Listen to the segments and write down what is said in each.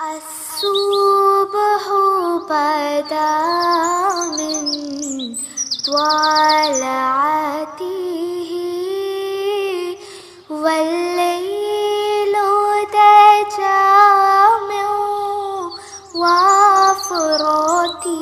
الصبح بدا من طلعته والليل دجى من وفراته.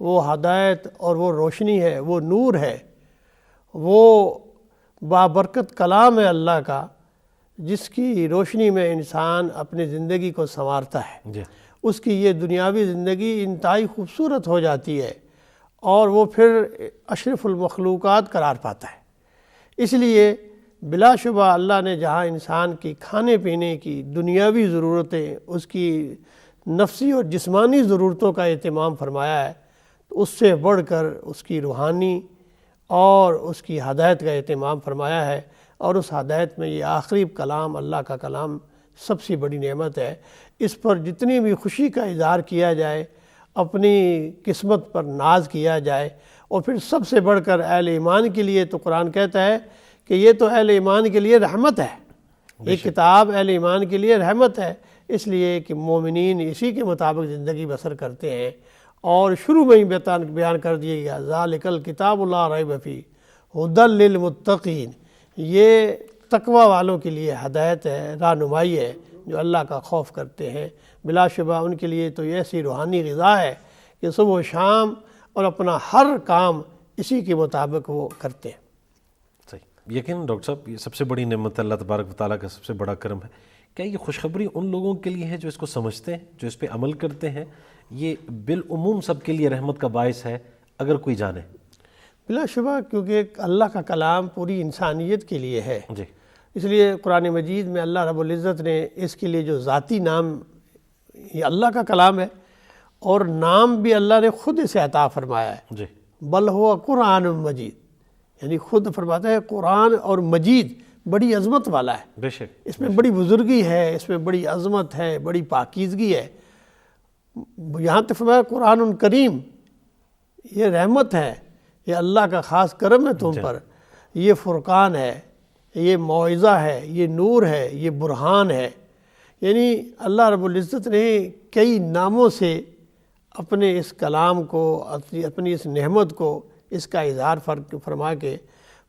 وہ ہدایت اور وہ روشنی ہے، وہ نور ہے، وہ بابرکت کلام ہے اللہ کا، جس کی روشنی میں انسان اپنی زندگی کو سنوارتا ہے۔ جی اس کی یہ دنیاوی زندگی انتہائی خوبصورت ہو جاتی ہے اور وہ پھر اشرف المخلوقات قرار پاتا ہے۔ اس لیے بلا شبہ اللہ نے جہاں انسان کی کھانے پینے کی دنیاوی ضرورتیں، اس کی نفسی اور جسمانی ضرورتوں کا اہتمام فرمایا ہے، تو اس سے بڑھ کر اس کی روحانی اور اس کی ہدایت کا اہتمام فرمایا ہے، اور اس ہدایت میں یہ آخری کلام اللہ کا کلام سب سے بڑی نعمت ہے۔ اس پر جتنی بھی خوشی کا اظہار کیا جائے، اپنی قسمت پر ناز کیا جائے، اور پھر سب سے بڑھ کر اہل ایمان کے لیے تو قرآن کہتا ہے کہ یہ تو اہل ایمان کے لیے رحمت ہے، یہ کتاب اہل ایمان کے لیے رحمت ہے، اس لیے کہ مومنین اسی کے مطابق زندگی بسر کرتے ہیں۔ اور شروع میں ہی بیان کر دیا گیا ذالک الکتاب لا ریب فیہ ھدی للمتقین، یہ تقوی والوں کے لیے ہدایت ہے، رہنمائی ہے، جو اللہ کا خوف کرتے ہیں۔ بلا شبہ ان کے لیے تو یہ ایسی روحانی غذا ہے کہ صبح و شام اور اپنا ہر کام اسی کے مطابق وہ کرتے ہیں۔ صحیح، یقین ڈاکٹر صاحب یہ سب سے بڑی نعمت اللہ تبارک و تعالیٰ کا سب سے بڑا کرم ہے۔ کیا یہ خوشخبری ان لوگوں کے لیے ہے جو اس کو سمجھتے ہیں، جو اس پہ عمل کرتے ہیں؟ یہ بالعموم سب کے لیے رحمت کا باعث ہے اگر کوئی جانے؟ بلا شبہ، کیونکہ اللہ کا کلام پوری انسانیت کے لیے ہے، جی اس لیے قرآن مجید میں اللہ رب العزت نے اس کے لیے جو ذاتی نام، یہ اللہ کا کلام ہے، اور نام بھی اللہ نے خود اسے عطا فرمایا ہے، جی بل ہوا قرآن مجید، یعنی خود فرماتا ہے قرآن اور مجید بڑی عظمت والا ہے، بے شک، اس میں بڑی بزرگی ہے، اس میں بڑی عظمت ہے، بڑی پاکیزگی ہے۔ یہاں تک فرمایا قرآن کریم، یہ رحمت ہے، یہ اللہ کا خاص کرم ہے تم پر، یہ فرقان ہے، یہ موعظہ ہے، یہ نور ہے، یہ برہان ہے۔ یعنی اللہ رب العزت نے کئی ناموں سے اپنے اس کلام کو، اپنی اس نعمت کو، اس کا اظہار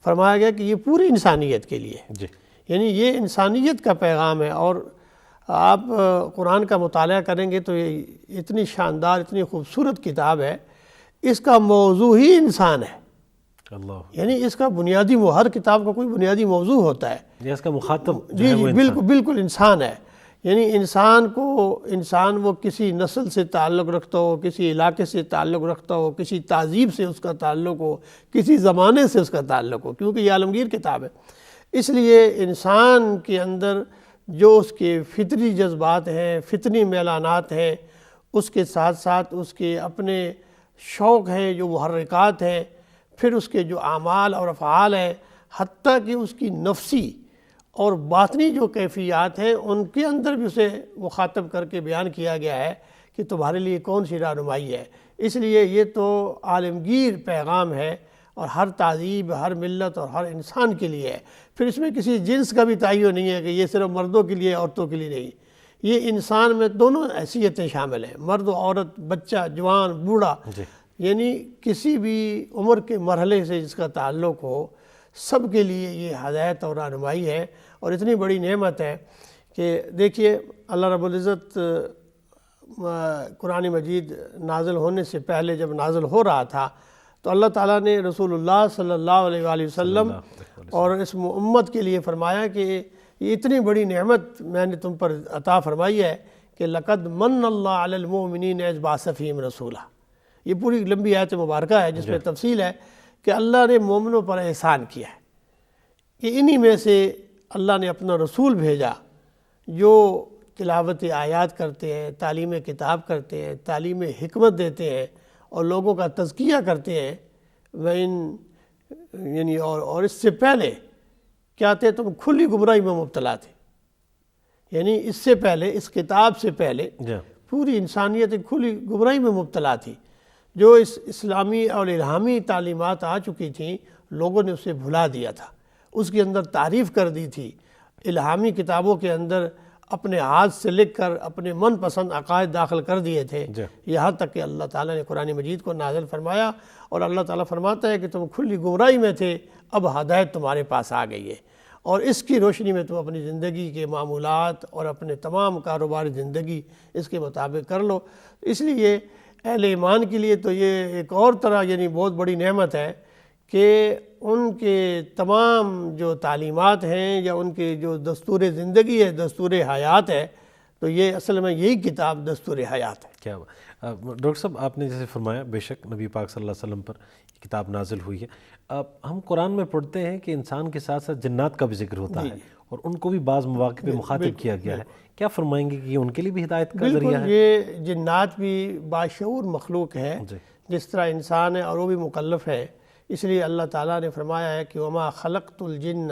فرمایا گیا کہ یہ پوری انسانیت کے لیے، جی یعنی یہ انسانیت کا پیغام ہے۔ اور آپ قرآن کا مطالعہ کریں گے تو یہ اتنی شاندار، اتنی خوبصورت کتاب ہے، اس کا موضوع ہی انسان ہے، اللہ، یعنی اس کا بنیادی، ہر کتاب کا کوئی بنیادی موضوع ہوتا ہے، یہ اس کا مخاطب جی جی بالکل انسان ہے۔ یعنی انسان وہ کسی نسل سے تعلق رکھتا ہو، کسی علاقے سے تعلق رکھتا ہو، کسی تہذیب سے اس کا تعلق ہو، کسی زمانے سے اس کا تعلق ہو، کیونکہ یہ عالمگیر کتاب ہے۔ اس لیے انسان کے اندر جو اس کے فطری جذبات ہیں، فطری میلانات ہیں، اس کے ساتھ ساتھ اس کے اپنے شوق ہیں جو محرکات ہیں، پھر اس کے جو اعمال اور افعال ہیں، حتیٰ کہ اس کی نفسی اور باطنی جو کیفیات ہیں، ان کے اندر بھی اسے مخاطب کر کے بیان کیا گیا ہے کہ تمہارے لیے کون سی رہنمائی ہے۔ اس لیے یہ تو عالمگیر پیغام ہے، اور ہر تہذیب، ہر ملت اور ہر انسان کے لیے ہے۔ پھر اس میں کسی جنس کا بھی تعین نہیں ہے کہ یہ صرف مردوں کے لیے، عورتوں کے لیے نہیں، یہ انسان میں دونوں حیثیتیں شامل ہیں، مرد و عورت، بچہ، جوان، بوڑھا، یعنی کسی بھی عمر کے مرحلے سے جس کا تعلق ہو، سب کے لیے یہ ہدایت اور رہنمائی ہے۔ اور اتنی بڑی نعمت ہے کہ دیکھیے اللہ رب العزت قرآن مجید نازل ہونے سے پہلے جب نازل ہو رہا تھا تو اللہ تعالیٰ نے رسول اللہ صلی اللہ علیہ وآلہ وسلم اور اس امت کے لیے فرمایا کہ یہ اتنی بڑی نعمت میں نے تم پر عطا فرمائی ہے کہ لقد من اللہ علی المؤمنین اذ بعث فیہم رسولا۔ یہ پوری لمبی آیت مبارکہ ہے جس میں تفصیل ہے کہ اللہ نے مومنوں پر احسان کیا ہے کہ انہی میں سے اللہ نے اپنا رسول بھیجا جو تلاوت آیات کرتے ہیں، تعلیم کتاب کرتے ہیں، تعلیم حکمت دیتے ہیں اور لوگوں کا تزکیہ کرتے ہیں۔ یعنی اور اس سے پہلے کیا تھے، تم کھلی گمراہی میں مبتلا تھے، یعنی اس سے پہلے، اس کتاب سے پہلے پوری انسانیت ایک کھلی گمراہی میں مبتلا تھی۔ جو اس اسلامی اور الہامی تعلیمات آ چکی تھیں، لوگوں نے اسے بھلا دیا تھا، اس کے اندر تعریف کر دی تھی، الہامی کتابوں کے اندر اپنے ہاتھ سے لکھ کر اپنے من پسند عقائد داخل کر دیے تھے، یہاں تک کہ اللہ تعالیٰ نے قرآن مجید کو نازل فرمایا اور اللہ تعالیٰ فرماتا ہے کہ تم کھلی گمراہی میں تھے، اب ہدایت تمہارے پاس آ گئی ہے، اور اس کی روشنی میں تم اپنی زندگی کے معمولات اور اپنے تمام کاروباری زندگی اس کے مطابق کر لو۔ اس لیے اہل ایمان کے لیے تو یہ ایک اور طرح یعنی بہت بڑی نعمت ہے کہ ان کے تمام جو تعلیمات ہیں یا ان کے جو دستور زندگی ہے، دستور حیات ہے، تو یہ اصل میں یہی کتاب دستور حیات ہے۔ کیا ڈاکٹر صاحب آپ نے جیسے فرمایا بے شک نبی پاک صلی اللہ علیہ وسلم پر یہ کتاب نازل ہوئی ہے۔ ہم قرآن میں پڑھتے ہیں کہ انسان کے ساتھ ساتھ جنات کا بھی ذکر ہوتا ہے اور ان کو بھی بعض مواقع پہ مخاطب کیا گیا ہے، کیا فرمائیں گے کہ یہ ان کے لیے بھی ہدایت کا ذریعہ ہے؟ یہ جنات بھی باشعور مخلوق ہے جس طرح انسان ہے اور وہ بھی مکلف ہے، اس لیے اللہ تعالیٰ نے فرمایا ہے کہ وما خلقت الجن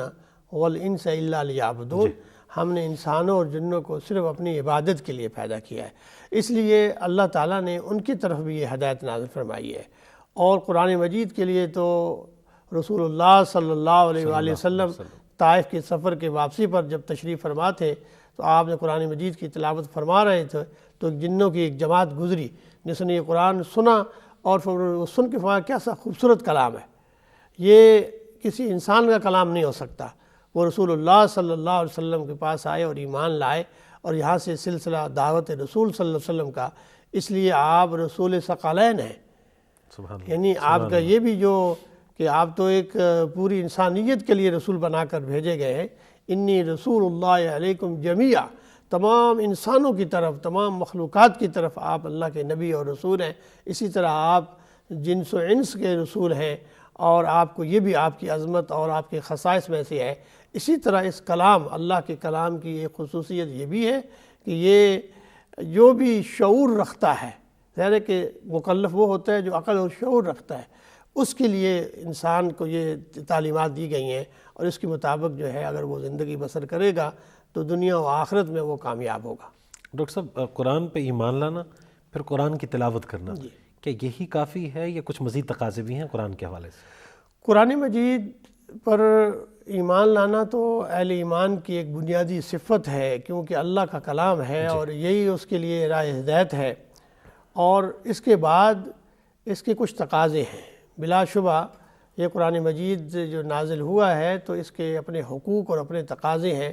والانس الا لیعبدون، ہم نے انسانوں اور جنوں کو صرف اپنی عبادت کے لیے پیدا کیا ہے، اس لیے اللہ تعالیٰ نے ان کی طرف بھی یہ ہدایت نازل فرمائی ہے۔ اور قرآن مجید کے لیے تو رسول اللہ صلی اللہ علیہ وآلہ وسلم طائف کے سفر کے واپسی پر جب تشریف فرما تھے تو آپ نے قرآن مجید کی تلاوت فرما رہے تھے تو جنوں کی ایک جماعت گزری جس نے یہ قرآن سنا اور پھر وہ سن کے فرمایا کیسا خوبصورت کلام ہے، یہ کسی انسان کا کلام نہیں ہو سکتا۔ وہ رسول اللہ صلی اللہ علیہ وسلم کے پاس آئے اور ایمان لائے اور یہاں سے سلسلہ دعوت رسول صلی اللہ علیہ وسلم کا، اس لیے آپ رسول ثقلین ہیں، یعنی آپ کا یہ بھی جو کہ آپ تو ایک پوری انسانیت کے لیے رسول بنا کر بھیجے گئے ہیں۔ انی رسول اللہ علیکم جمیعا، تمام انسانوں کی طرف، تمام مخلوقات کی طرف آپ اللہ کے نبی اور رسول ہیں، اسی طرح آپ جنس و انس کے رسول ہیں اور آپ کو یہ بھی آپ کی عظمت اور آپ کے خصائص میں سے ہے۔ اسی طرح اس کلام، اللہ کے کلام کی ایک خصوصیت یہ بھی ہے کہ یہ جو بھی شعور رکھتا ہے، ظاہر ہے کہ مکلف وہ ہوتا ہے جو عقل اور شعور رکھتا ہے، اس کے لیے انسان کو یہ تعلیمات دی گئی ہیں اور اس کے مطابق جو ہے اگر وہ زندگی بسر کرے گا تو دنیا و آخرت میں وہ کامیاب ہوگا۔ ڈاکٹر صاحب قرآن پہ ایمان لانا، پھر قرآن کی تلاوت کرنا، کیا یہی کافی ہے یا کچھ مزید تقاضے بھی ہیں قرآن کے حوالے سے؟ قرآن مجید پر ایمان لانا تو اہل ایمان کی ایک بنیادی صفت ہے کیونکہ اللہ کا کلام ہے اور یہی اس کے لیے راہ ہدایت ہے، اور اس کے بعد اس کے کچھ تقاضے ہیں۔ بلا شبہ یہ قرآن مجید جو نازل ہوا ہے تو اس کے اپنے حقوق اور اپنے تقاضے ہیں،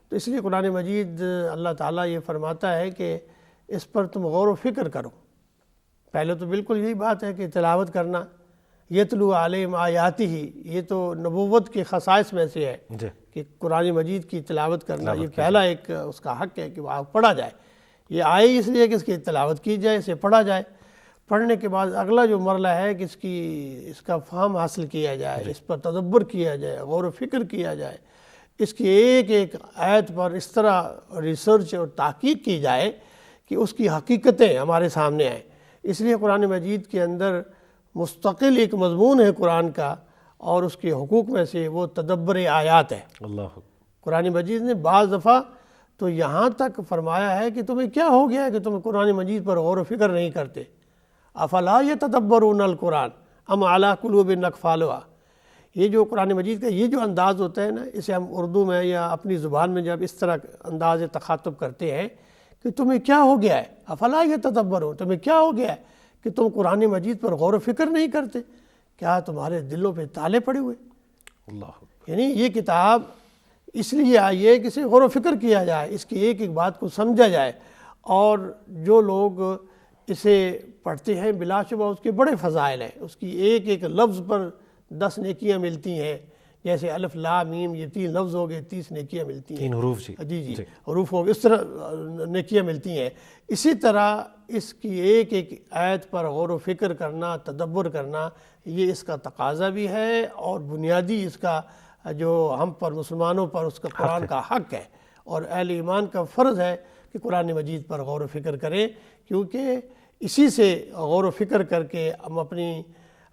تو اس لیے قرآن مجید اللہ تعالیٰ یہ فرماتا ہے کہ اس پر تم غور و فکر کرو۔ پہلے تو بالکل یہی بات ہے کہ تلاوت کرنا، یتلو علیہم آیاتہ، یہ تو نبوت کے خصائص میں سے ہے کہ قرآن مجید کی تلاوت کرنا، یہ پہلا ایک اس کا حق ہے کہ وہ پڑھا جائے۔ یہ آئے اس لیے کہ اس کی تلاوت کی جائے، اسے پڑھا جائے، پڑھنے کے بعد اگلا جو مرحلہ ہے کہ اس کا فہم حاصل کیا جائے، اس پر تدبر کیا جائے، غور و فکر کیا جائے، اس کی ایک ایک آیت پر اس طرح ریسرچ اور تحقیق کی جائے کہ اس کی حقیقتیں ہمارے سامنے آئیں۔ اس لیے قرآن مجید کے اندر مستقل ایک مضمون ہے قرآن کا، اور اس کے حقوق میں سے وہ تدبر آیات ہے۔ قرآن مجید نے بعض دفعہ تو یہاں تک فرمایا ہے کہ تمہیں کیا ہو گیا ہے کہ تم قرآن مجید پر غور و فکر نہیں کرتے، افلا یتدبرون القرآن ام علی قلوب اقفالها۔ یہ جو قرآن مجید کا یہ جو انداز ہوتا ہے نا، اسے ہم اردو میں یا اپنی زبان میں جب اس طرح انداز تخاطب کرتے ہیں کہ تمہیں کیا ہو گیا ہے، افلا یتدبرون، تمہیں کیا ہو گیا ہے کہ تم قرآن مجید پر غور و فکر نہیں کرتے، کیا تمہارے دلوں پہ تالے پڑے ہوئے؟ یعنی یہ کتاب اس لیے آئی ہے کہ اسے غور و فکر کیا جائے، اس کی ایک ایک بات کو سمجھا جائے، اور جو لوگ اسے پڑھتے ہیں بلا شبہ اس کے بڑے فضائل ہیں، اس کی ایک ایک لفظ پر 10 نیکیاں ملتی ہیں، جیسے الف لام میم یہ 3 لفظ ہو گئے 30 نیکیاں ملتی ہیں، 3 حروف جی حروف ہو گئے، اس طرح نیکیاں ملتی ہیں۔ اسی طرح اس کی ایک ایک آیت پر غور و فکر کرنا، تدبر کرنا، یہ اس کا تقاضا بھی ہے اور بنیادی اس کا جو ہم پر مسلمانوں پر اس کا قرآن کا حق ہے، اور اہل ایمان کا فرض ہے کہ قرآن مجید پر غور و فکر کریں، کیونکہ اسی سے غور و فکر کر کے ہم اپنی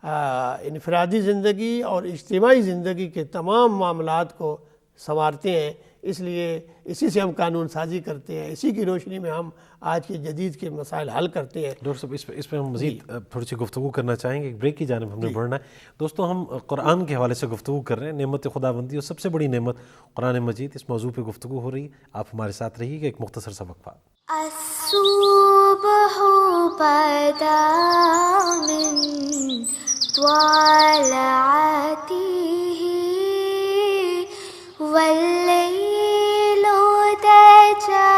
انفرادی زندگی اور اجتماعی زندگی کے تمام معاملات کو سنوارتے ہیں، اس لیے اسی سے ہم قانون سازی کرتے ہیں، اسی کی روشنی میں ہم آج کے جدید کے مسائل حل کرتے ہیں۔ ڈاکٹر صاحب اس پہ ہم مزید تھوڑی سی گفتگو کرنا چاہیں گے، ایک بریک کی جانب ہم نے بڑھنا ہے۔ دوستو ہم قرآن کے حوالے سے گفتگو کر رہے ہیں، نعمت خداوندی اور سب سے بڑی نعمت قرآن مجید، اس موضوع پہ گفتگو ہو رہی ہے، آپ ہمارے ساتھ رہیے گا۔ ایک مختصر سا وقفہ۔ الصبح بدا من طلعته والليل دجى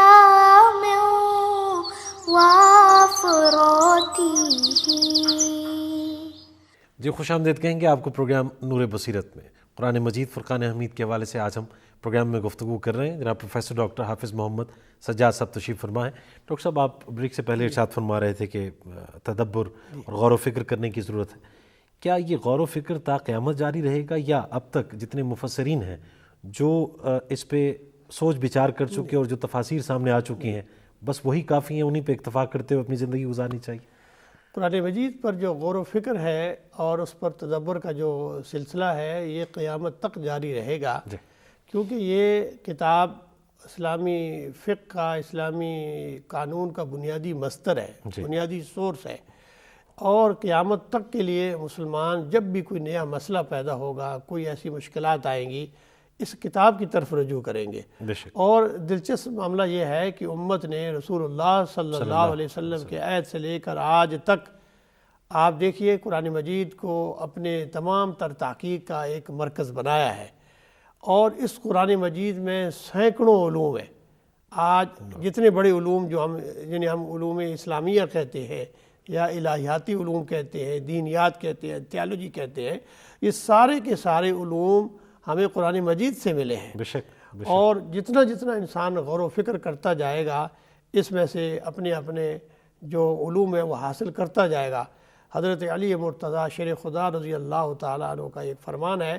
من وافراته جی خوش آمدید کہیں گے آپ کو پروگرام نور بصیرت میں۔ قرآن مجید فرقان حمید کے حوالے سے آج ہم پروگرام میں گفتگو کر رہے ہیں۔ جناب پروفیسر ڈاکٹر حافظ محمد سجاد صاحب تشریف فرما ہے۔ ڈاکٹر صاحب آپ بریک سے پہلے ارشاد فرما رہے تھے کہ تدبر اور غور و فکر کرنے کی ضرورت ہے۔ کیا یہ غور و فکر تا قیامت جاری رہے گا، یا اب تک جتنے مفسرین ہیں جو اس پہ سوچ بچار کر چکے اور جو تفاسیر سامنے آ چکی ہیں بس وہی کافی ہیں، انہی پہ اکتفا کرتے ہوئے اپنی زندگی گزارنی چاہیے؟ قرآن مجید پر جو غور و فکر ہے اور اس پر تدبر کا جو سلسلہ ہے یہ قیامت تک جاری رہے گا، کیونکہ یہ کتاب اسلامی فقہ کا، اسلامی قانون کا بنیادی مصدر ہے، بنیادی سورس ہے، اور قیامت تک کے لیے مسلمان جب بھی کوئی نیا مسئلہ پیدا ہوگا، کوئی ایسی مشکلات آئیں گی، اس کتاب کی طرف رجوع کریں گے۔ اور دلچسپ معاملہ یہ ہے کہ امت نے رسول اللہ صلی اللہ علیہ وسلم کے عہد سے لے کر آج تک آپ دیکھیے قرآن مجید کو اپنے تمام تر تحقیق کا ایک مرکز بنایا ہے، اور اس قرآن مجید میں سینکڑوں علوم ہیں۔ آج جتنے بڑے علوم جو جنہیں ہم علوم اسلامیہ کہتے ہیں یا الہیاتی علوم کہتے ہیں، دینیات کہتے ہیں، تھیالوجی کہتے ہیں، یہ سارے کے سارے علوم ہمیں قرآن مجید سے ملے ہیں۔ اور جتنا جتنا انسان غور و فکر کرتا جائے گا اس میں سے اپنے اپنے جو علوم ہے وہ حاصل کرتا جائے گا۔ حضرت علی مرتضیٰ شیر خدا رضی اللہ تعالیٰ عنہ کا ایک فرمان ہے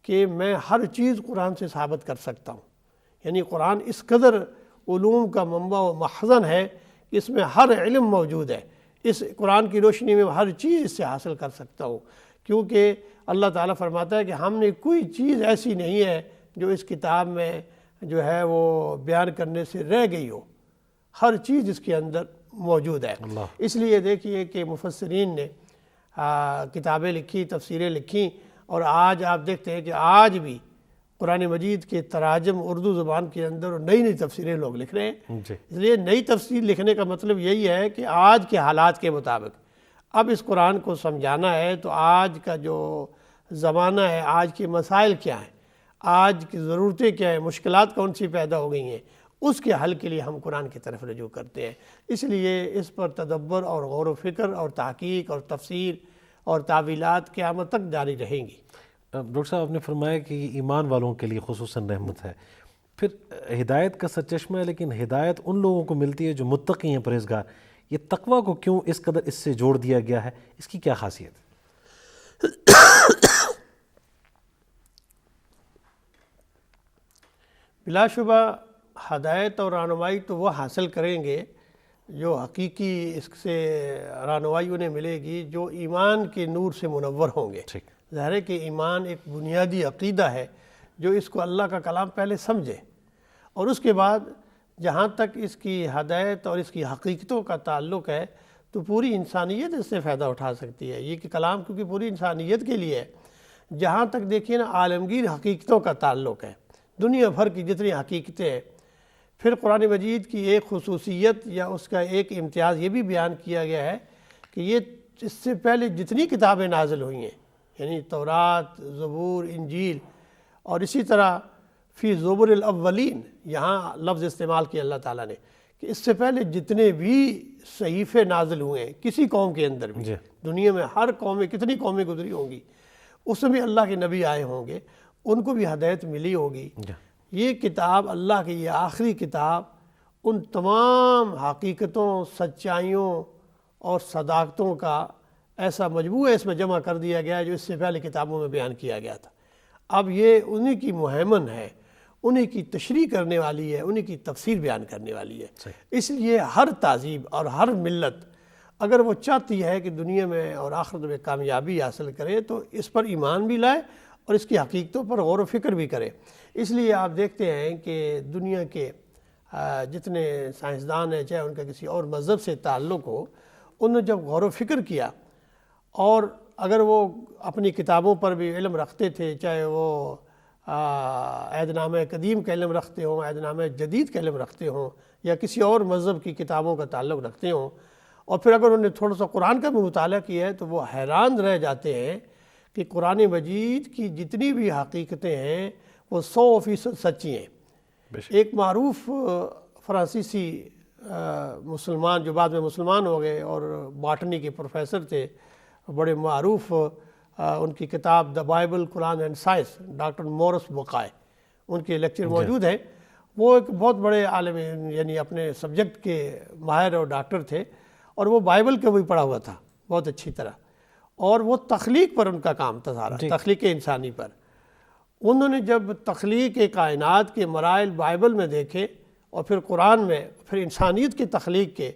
کہ میں ہر چیز قرآن سے ثابت کر سکتا ہوں، یعنی قرآن اس قدر علوم کا منبع و مخزن ہے کہ اس میں ہر علم موجود ہے۔ اس قرآن کی روشنی میں ہر چیز اس سے حاصل کر سکتا ہوں، کیونکہ اللہ تعالیٰ فرماتا ہے کہ ہم نے کوئی چیز ایسی نہیں ہے جو اس کتاب میں جو ہے وہ بیان کرنے سے رہ گئی ہو، ہر چیز اس کے اندر موجود ہے۔ اس لیے دیکھیے کہ مفسرین نے کتابیں لکھی، تفسیریں لکھی، اور آج آپ دیکھتے ہیں کہ آج بھی قرآن مجید کے تراجم اردو زبان کے اندر اور نئی نئی تفسیریں لوگ لکھ رہے ہیں۔ اس لیے نئی تفسیر لکھنے کا مطلب یہی ہے کہ آج کے حالات کے مطابق اب اس قرآن کو سمجھانا ہے، تو آج کا جو زمانہ ہے، آج کے مسائل کیا ہیں، آج کی ضرورتیں کیا ہیں، مشکلات کون سی پیدا ہو گئی ہیں، اس کے حل کے لیے ہم قرآن کی طرف رجوع کرتے ہیں۔ اس لیے اس پر تدبر اور غور و فکر اور تحقیق اور تفسیر اور تعویلات قیامت تک جاری رہیں گی۔ ڈاکٹر صاحب آپ نے فرمایا کہ یہ ایمان والوں کے لیے خصوصاً رحمت ہے، پھر ہدایت کا سرچشمہ ہے، لیکن ہدایت ان لوگوں کو ملتی ہے جو متقی ہیں، پرہیزگار۔ یہ تقویٰ کو کیوں اس قدر اس سے جوڑ دیا گیا ہے، اس کی کیا خاصیت ہے؟ بلا شبہ ہدایت اور رہنمائی تو وہ حاصل کریں گے جو حقیقی اس سے رہنمائی انہیں ملے گی جو ایمان کے نور سے منور ہوں گے۔ ظاہر ہے کہ ایمان ایک بنیادی عقیدہ ہے جو اس کو اللہ کا کلام پہلے سمجھے، اور اس کے بعد جہاں تک اس کی ہدایت اور اس کی حقیقتوں کا تعلق ہے تو پوری انسانیت اس سے فائدہ اٹھا سکتی ہے۔ یہ کہ کلام کیونکہ پوری انسانیت کے لیے ہے۔ جہاں تک دیکھیے نا عالمگیر حقیقتوں کا تعلق ہے، دنیا بھر کی جتنی حقیقتیں ہیں، پھر قرآن مجید کی ایک خصوصیت یا اس کا ایک امتیاز یہ بھی بیان کیا گیا ہے کہ یہ اس سے پہلے جتنی کتابیں نازل ہوئی ہیں، یعنی تورات، زبور، انجیل، اور اسی طرح فی زبر الاولین، یہاں لفظ استعمال کیا اللہ تعالیٰ نے کہ اس سے پہلے جتنے بھی صحیفے نازل ہوئے ہیں کسی قوم کے اندر بھی، دنیا میں ہر قوم میں کتنی قومیں گزری ہوں گی، اس میں بھی اللہ کے نبی آئے ہوں گے، ان کو بھی ہدایت ملی ہوگی۔ یہ کتاب اللہ کی یہ آخری کتاب ان تمام حقیقتوں، سچائیوں اور صداقتوں کا ایسا مجموعہ اس میں جمع کر دیا گیا ہے جو اس سے پہلے کتابوں میں بیان کیا گیا تھا۔ اب یہ انہی کی مہمن ہے، انہی کی تشریح کرنے والی ہے، انہی کی تفسیر بیان کرنے والی ہے۔ اس لیے ہر تہذیب اور ہر ملت اگر وہ چاہتی ہے کہ دنیا میں اور آخرت میں کامیابی حاصل کرے تو اس پر ایمان بھی لائے اور اس کی حقیقتوں پر غور و فکر بھی کرے۔ اس لیے آپ دیکھتے ہیں کہ دنیا کے جتنے سائنسدان ہیں، چاہے ان کا کسی اور مذہب سے تعلق ہو، انہوں نے جب غور و فکر کیا، اور اگر وہ اپنی کتابوں پر بھی علم رکھتے تھے، چاہے وہ عہد نامہ قدیم کا علم رکھتے ہوں، عہد نامہ جدید کا علم رکھتے ہوں، یا کسی اور مذہب کی کتابوں کا تعلق رکھتے ہوں، اور پھر اگر انہوں نے تھوڑا سا قرآن کا بھی مطالعہ کیا ہے تو وہ حیران رہ جاتے ہیں کہ قرآن مجید کی جتنی بھی حقیقتیں ہیں وہ 100% سچی ہیں۔ ایک معروف فرانسیسی مسلمان جو بعد میں مسلمان ہو گئے اور باٹنی کے پروفیسر تھے، بڑے معروف ان کی کتاب the Bible Quran and science, doctor Maurice Bucaille, ان کے لیکچر موجود ہیں۔ وہ ایک بہت بڑے عالم یعنی اپنے سبجیکٹ کے ماہر اور ڈاکٹر تھے، اور وہ بائبل کو بھی پڑھا ہوا تھا بہت اچھی طرح، اور وہ تخلیق پر ان کا کام تھا سارا، تخلیق انسانی پر۔ انہوں نے جب تخلیق کائنات کے مراحل بائبل میں دیکھے اور پھر قرآن میں، پھر انسانیت کی تخلیق کے،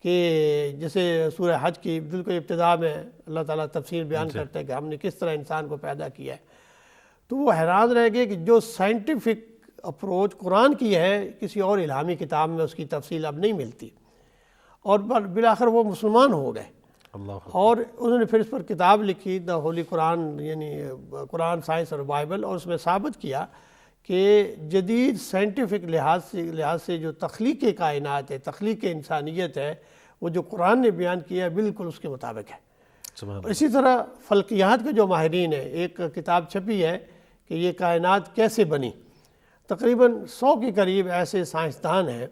کہ جیسے سورہ حج کی بالکل ابتدا میں اللہ تعالیٰ تفصیل بیان کرتا ہے کہ ہم نے کس طرح انسان کو پیدا کیا ہے، تو وہ حیران رہ گئے کہ جو سائنٹیفک اپروچ قرآن کی ہے کسی اور الہامی کتاب میں اس کی تفصیل اب نہیں ملتی، اور بالآخر وہ مسلمان ہو گئے۔ اور انہوں نے پھر اس پر کتاب لکھی دا ہولی قرآن، یعنی قرآن، سائنس اور بائبل، اور اس میں ثابت کیا کہ جدید سائنٹیفک لحاظ سے جو تخلیق کائنات ہے، تخلیق انسانیت ہے، وہ جو قرآن نے بیان کیا ہے بالکل اس کے مطابق ہے۔ اسی طرح فلکیات کے جو ماہرین ہیں، ایک کتاب چھپی ہے کہ یہ کائنات کیسے بنی، تقریباً 100 کے قریب ایسے سائنسدان ہیں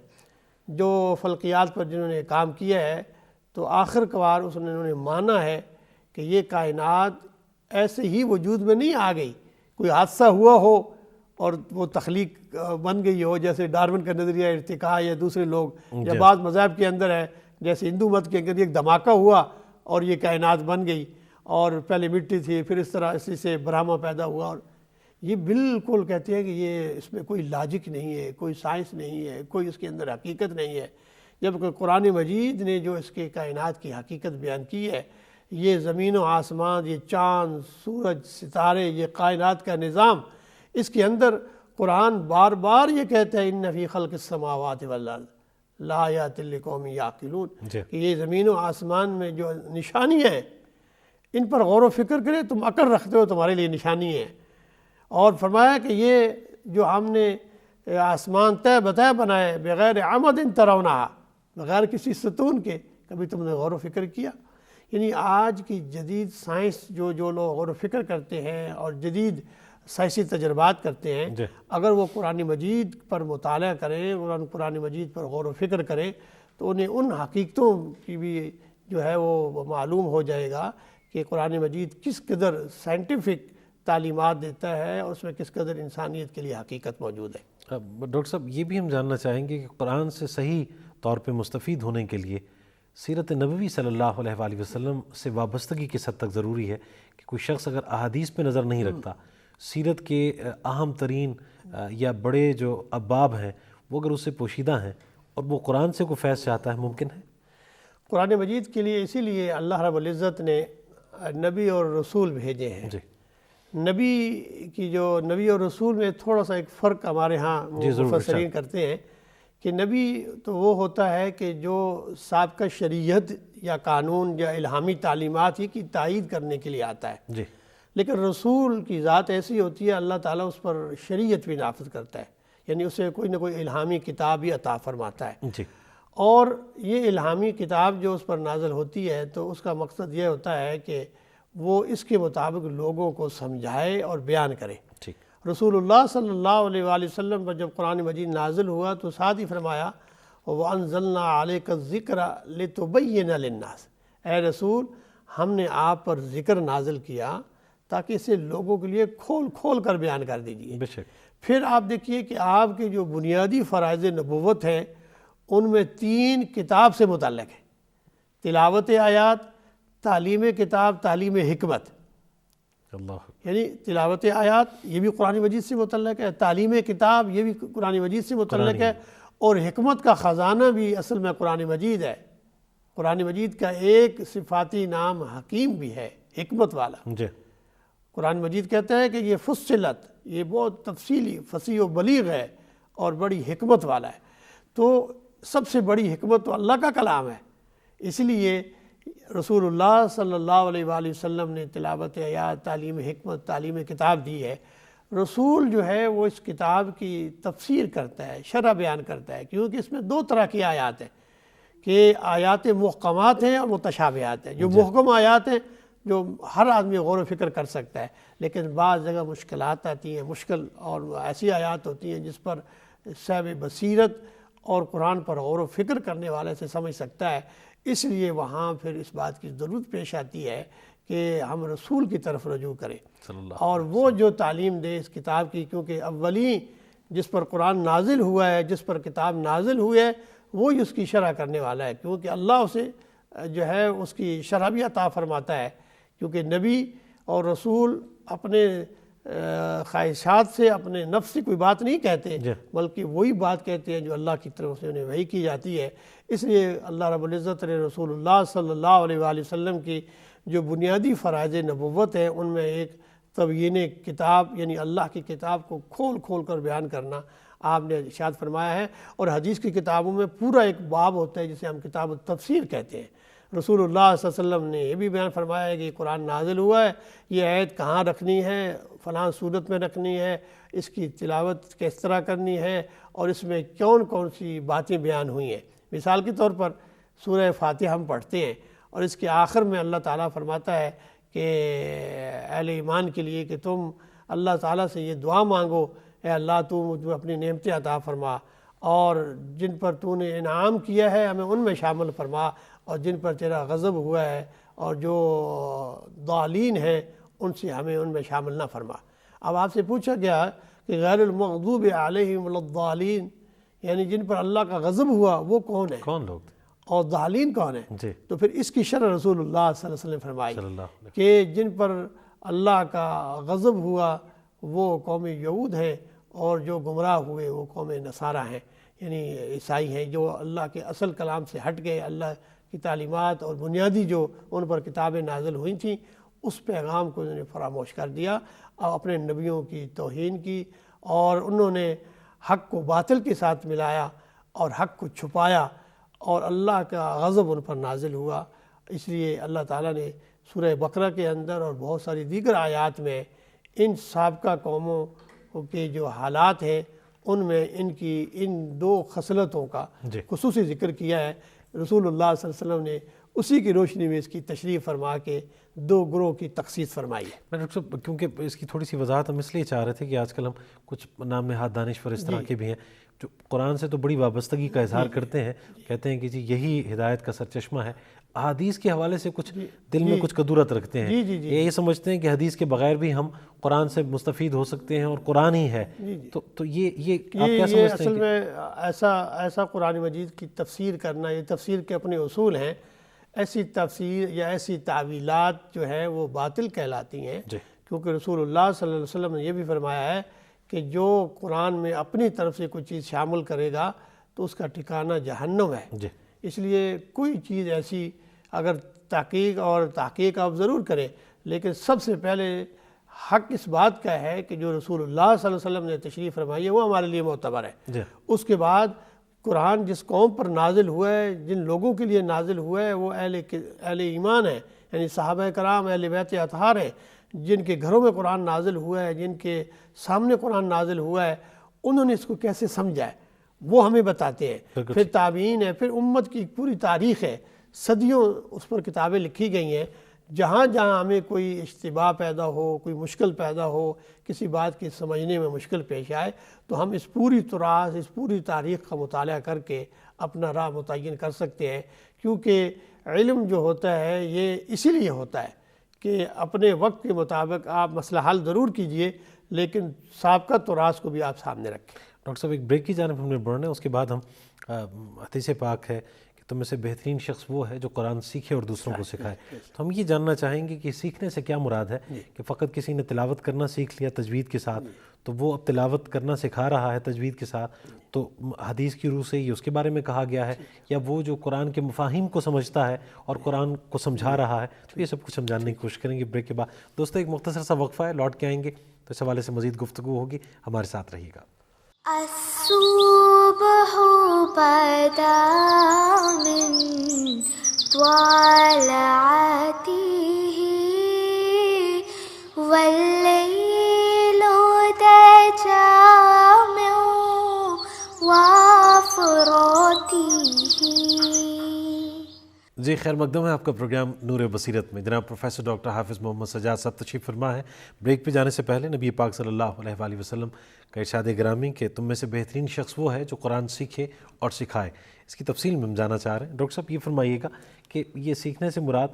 جو فلکیات پر جنہوں نے کام کیا ہے، تو آخر کار انہوں نے مانا ہے کہ یہ کائنات ایسے ہی وجود میں نہیں آ گئی، کوئی حادثہ ہوا ہو اور وہ تخلیق بن گئی ہو، جیسے ڈارون کا نظریہ ارتقاء یا دوسرے لوگ یا بعض مذاہب کے اندر ہے، جیسے ہندو مت کے اندر ایک دھماکہ ہوا اور یہ کائنات بن گئی، اور پہلے مٹی تھی، پھر اس طرح اسی سے برہما پیدا ہوا۔ اور یہ بالکل کہتے ہیں کہ یہ اس میں کوئی لاجک نہیں ہے، کوئی سائنس نہیں ہے، کوئی اس کے اندر حقیقت نہیں ہے، جبکہ قرآن مجید نے جو اس کے کائنات کی حقیقت بیان کی ہے، یہ زمین و آسمان، یہ چاند، سورج، ستارے، یہ کائنات کا نظام، اس کے اندر قرآن بار بار یہ کہتا ہے ان فی خلق السماوات والارض لآیات لقوم یعقلون، کہ یہ زمین و آسمان میں جو نشانیاں ہیں ان پر غور و فکر کرے، تم عقل رکھتے ہو تمہارے لیے نشانی ہے۔ اور فرمایا کہ یہ جو ہم نے آسمان طے بطے بنائے بغیر عمد ترونہا، بغیر کسی ستون کے، کبھی تم نے غور و فکر کیا؟ یعنی آج کی جدید سائنس جو لوگ غور و فکر کرتے ہیں اور جدید سائنسی تجربات کرتے ہیں، اگر وہ قرآن مجید پر مطالعہ کریں، قرآن مجید پر غور و فکر کریں، تو انہیں ان حقیقتوں کی بھی جو ہے وہ معلوم ہو جائے گا کہ قرآن مجید کس قدر سائنٹیفک تعلیمات دیتا ہے اور اس میں کس قدر انسانیت کے لیے حقیقت موجود ہے۔ ڈاکٹر صاحب، یہ بھی ہم جاننا چاہیں گے کہ قرآن سے صحیح طور پہ مستفید ہونے کے لیے سیرت نبوی صلی اللہ علیہ وآلہ وسلم سے وابستگی کس حد تک ضروری ہے کہ کوئی شخص اگر احادیث پہ نظر نہیں رکھتا، سیرت کے اہم ترین یا بڑے جو ابواب ہیں وہ اگر اس سے پوشیدہ ہیں اور وہ قرآن سے کوئی فیض چاہتا ہے، ممکن ہے؟ قرآن مجید کے لیے اسی لیے اللہ رب العزت نے نبی اور رسول بھیجے ہیں۔ نبی اور رسول میں تھوڑا سا ایک فرق ہمارے ہاں مفسرین کرتے ہیں کہ نبی تو وہ ہوتا ہے کہ جو سابقہ شریعت یا قانون یا الہامی تعلیمات ہی کی تائید کرنے کے لیے آتا ہے، لیکن رسول کی ذات ایسی ہوتی ہے اللہ تعالیٰ اس پر شریعت بھی نافذ کرتا ہے، یعنی اسے کوئی نہ کوئی الہامی کتاب ہی عطا فرماتا ہے۔ اور یہ الہامی کتاب جو اس پر نازل ہوتی ہے تو اس کا مقصد یہ ہوتا ہے کہ وہ اس کے مطابق لوگوں کو سمجھائے اور بیان کرے۔ رسول اللہ صلی اللہ علیہ وآلہ وسلم پر جب قرآن مجید نازل ہوا تو ساتھ ہی فرمایا وَأَنزَلْنَا عَلَيْكَ الذِّكْرَ لِتُبَيِّنَ لِلنَّاسِ، اے رسول ہم نے آپ پر ذکر نازل کیا تاکہ اسے لوگوں کے لیے کھول کھول کر بیان کر دیجیے۔ پھر آپ دیکھیے کہ آپ کے جو بنیادی فرائض نبوت ہیں ان میں 3 کتاب سے متعلق ہیں: تلاوت آیات، تعلیم کتاب، تعلیم حکمت۔ یعنی تلاوت آیات یہ بھی قرآن مجید سے متعلق ہے، تعلیم کتاب یہ بھی قرآن مجید سے متعلق ہے، اور حکمت کا خزانہ بھی اصل میں قرآن مجید ہے۔ قرآن مجید کا ایک صفاتی نام حکیم بھی ہے، حکمت والا۔ قرآن مجید کہتا ہے کہ یہ فصلت، یہ بہت تفصیلی، فصیح و بلیغ ہے اور بڑی حکمت والا ہے۔ تو سب سے بڑی حکمت تو اللہ کا کلام ہے، اس لیے رسول اللہ صلی اللہ علیہ وآلہ وسلم نے تلاوت آیات، تعلیم حکمت، تعلیم کتاب دی ہے۔ رسول جو ہے وہ اس کتاب کی تفسیر کرتا ہے، شرح بیان کرتا ہے، کیونکہ اس میں 2 طرح کی آیات ہیں کہ آیات محکمات ہیں اور متشابہات ہیں۔ جو محکم آیات ہیں جو ہر آدمی غور و فکر کر سکتا ہے، لیکن بعض جگہ مشکلات آتی ہیں، مشکل اور ایسی آیات ہوتی ہیں جس پر صاحب بصیرت اور قرآن پر غور و فکر کرنے والے سے سمجھ سکتا ہے۔ اس لیے وہاں پھر اس بات کی ضرورت پیش آتی ہے کہ ہم رسول کی طرف رجوع کریں صلی اللہ اور وہ جو تعلیم دے اس کتاب کی، کیونکہ اولی جس پر قرآن نازل ہوا ہے، جس پر کتاب نازل ہوئی ہے، وہی اس کی شرح کرنے والا ہے، کیونکہ اللہ اسے جو ہے اس کی شرح بھی عطا فرماتا ہے، کیونکہ نبی اور رسول اپنے خواہشات سے، اپنے نفس سے کوئی بات نہیں کہتے، بلکہ وہی بات کہتے ہیں جو اللہ کی طرف سے انہیں وحی کی جاتی ہے۔ اس لیے اللہ رب العزت نے رسول اللہ صلی اللہ علیہ وآلہ وسلم کی جو بنیادی فرائض نبوت ہیں ان میں ایک تبیین کتاب، یعنی اللہ کی کتاب کو کھول کھول کر بیان کرنا آپ نے ارشاد فرمایا ہے۔ اور حدیث کی کتابوں میں پورا ایک باب ہوتا ہے جسے ہم کتاب التفسیر کہتے ہیں۔ رسول اللہ صلی اللہ علیہ وسلم نے یہ بھی بیان فرمایا ہے کہ یہ قرآن نازل ہوا ہے، یہ آیت کہاں رکھنی ہے، فلاں صورت میں رکھنی ہے، اس کی تلاوت کس طرح کرنی ہے، اور اس میں کون کون سی باتیں بیان ہوئی ہیں۔ مثال کے طور پر سورہ فاتحہ ہم پڑھتے ہیں اور اس کے آخر میں اللہ تعالیٰ فرماتا ہے کہ اہل ایمان کے لیے کہ تم اللہ تعالیٰ سے یہ دعا مانگو، اے اللہ تو مجھے اپنی نعمتیں عطا فرما، اور جن پر تو نے انعام کیا ہے ہمیں ان میں شامل فرما، اور جن پر تیرا غضب ہوا ہے اور جو ضالین ہیں ان سے ہمیں ان میں شامل نہ فرما۔ اب آپ سے پوچھا گیا کہ غیر المغضوب علیہم ولا الضالین، یعنی جن پر اللہ کا غضب ہوا وہ کون ہے، کون لوگ تھے اور ضالین کون ہیں؟ جی تو پھر اس کی شرح رسول اللہ صلی اللہ علیہ وسلم فرمائی صلی اللہ علیہ کہ جن پر اللہ کا غضب ہوا وہ قوم یہود ہیں، اور جو گمراہ ہوئے وہ قوم نصارہ ہیں، یعنی عیسائی ہیں، جو اللہ کے اصل کلام سے ہٹ گئے، اللہ کی تعلیمات اور بنیادی جو ان پر کتابیں نازل ہوئی تھیں اس پیغام کو انہوں نے فراموش کر دیا اور اپنے نبیوں کی توہین کی، اور انہوں نے حق کو باطل کے ساتھ ملایا اور حق کو چھپایا، اور اللہ کا غضب ان پر نازل ہوا۔ اس لیے اللہ تعالیٰ نے سورہ بقرہ کے اندر اور بہت ساری دیگر آیات میں ان سابقہ قوموں کے جو حالات ہیں ان میں ان دو خصلتوں کا خصوصی ذکر کیا ہے۔ رسول اللہ صلی اللہ علیہ وسلم نے اسی کی روشنی میں اس کی تشریح فرما کے دو گروہ کی تخصیص فرمائی ہے۔ میں ڈاکٹر صاحب کیونکہ اس کی تھوڑی سی وضاحت ہم اس لیے چاہ رہے تھے کہ آج کل ہم کچھ نام نہاد دانشور اس طرح کے بھی ہیں جو قرآن سے تو بڑی وابستگی کا اظہار کرتے ہیں، کہتے ہیں کہ جی یہی ہدایت کا سرچشمہ ہے، حدیث کے حوالے سے کچھ دل میں کچھ کدورت رکھتے ہیں، یہ سمجھتے ہیں کہ حدیث کے بغیر بھی ہم قرآن سے مستفید ہو سکتے ہیں اور قرآن ہی ہے، تو یہ آپ کیا سمجھتے ہیں؟ اصل میں ایسا قرآن مجید کی تفسیر کرنا، یہ تفسیر کے اپنے اصول ہیں، ایسی تفسیر یا ایسی تعویلات جو ہے وہ باطل کہلاتی ہیں، کیونکہ رسول اللہ صلی اللہ علیہ وسلم نے یہ بھی فرمایا ہے کہ جو قرآن میں اپنی طرف سے کوئی چیز شامل کرے گا تو اس کا ٹھکانہ جہنم ہے۔ اس لیے کوئی چیز ایسی اگر تحقیق آپ ضرور کریں، لیکن سب سے پہلے حق اس بات کا ہے کہ جو رسول اللہ صلی اللہ علیہ وسلم نے تشریح فرمائی ہے وہ ہمارے لیے معتبر ہے۔ اس کے بعد قرآن جس قوم پر نازل ہوا ہے، جن لوگوں کے لیے نازل ہوا ہے، وہ اہل ایمان ہیں، یعنی صحابہ کرام اہل بیت اطہار ہیں، جن کے گھروں میں قرآن نازل ہوا ہے، جن کے سامنے قرآن نازل ہوا ہے، انہوں نے اس کو کیسے سمجھا ہے وہ ہمیں بتاتے ہیں۔ پھر تابعین ہے، پھر امت کی پوری تاریخ ہے، صدیوں اس پر کتابیں لکھی گئی ہیں۔ جہاں جہاں ہمیں کوئی اشتباہ پیدا ہو، کوئی مشکل پیدا ہو، کسی بات کی سمجھنے میں مشکل پیش آئے تو ہم اس پوری تراث، اس پوری تاریخ کا مطالعہ کر کے اپنا راہ متعین کر سکتے ہیں، کیونکہ علم جو ہوتا ہے یہ اسی لیے ہوتا ہے کہ اپنے وقت کے مطابق آپ مسئلہ حل ضرور کیجئے، لیکن سابقہ تراث کو بھی آپ سامنے رکھیں۔ ڈاکٹر صاحب ایک بریک کی جانب ہم نے بڑھنا ہے، اس کے بعد ہم حدیث پاک ہے کہ تم میں سے بہترین شخص وہ ہے جو قرآن سیکھے اور دوسروں کو سکھائے، تو ہم یہ جاننا چاہیں گے کہ سیکھنے سے کیا مراد ہے؟ کہ فقط کسی نے تلاوت کرنا سیکھ لیا تجوید کے ساتھ تو وہ اب تلاوت کرنا سکھا رہا ہے تجوید کے ساتھ، تو حدیث کی روح سے یہ اس کے بارے میں کہا گیا ہے، یا وہ جو قرآن کے مفاہیم کو سمجھتا ہے اور قرآن کو سمجھا رہا ہے؟ تو یہ سب کچھ ہم جاننے کی کوشش کریں گے بریک کے بعد۔ دوستو ایک مختصر سا وقفہ ہے، لوٹ کے آئیں گے تو اس حوالے سے مزید گفتگو ہوگی، ہمارے ساتھ رہیے گا۔ الصبح بدا من طلعته والليل دجى من وفرته۔ جی خیر مقدم ہے آپ کا پروگرام نور بصیرت میں، جناب پروفیسر ڈاکٹر حافظ محمد سجاد صاحب تشریف فرما ہے۔ بریک پہ جانے سے پہلے نبی پاک صلی اللہ علیہ وآلہ وسلم کا ارشاد گرامی کہ تم میں سے بہترین شخص وہ ہے جو قرآن سیکھے اور سکھائے، اس کی تفصیل میں ہم جانا چاہ رہے ہیں۔ ڈاکٹر صاحب یہ فرمائیے گا کہ یہ سیکھنے سے مراد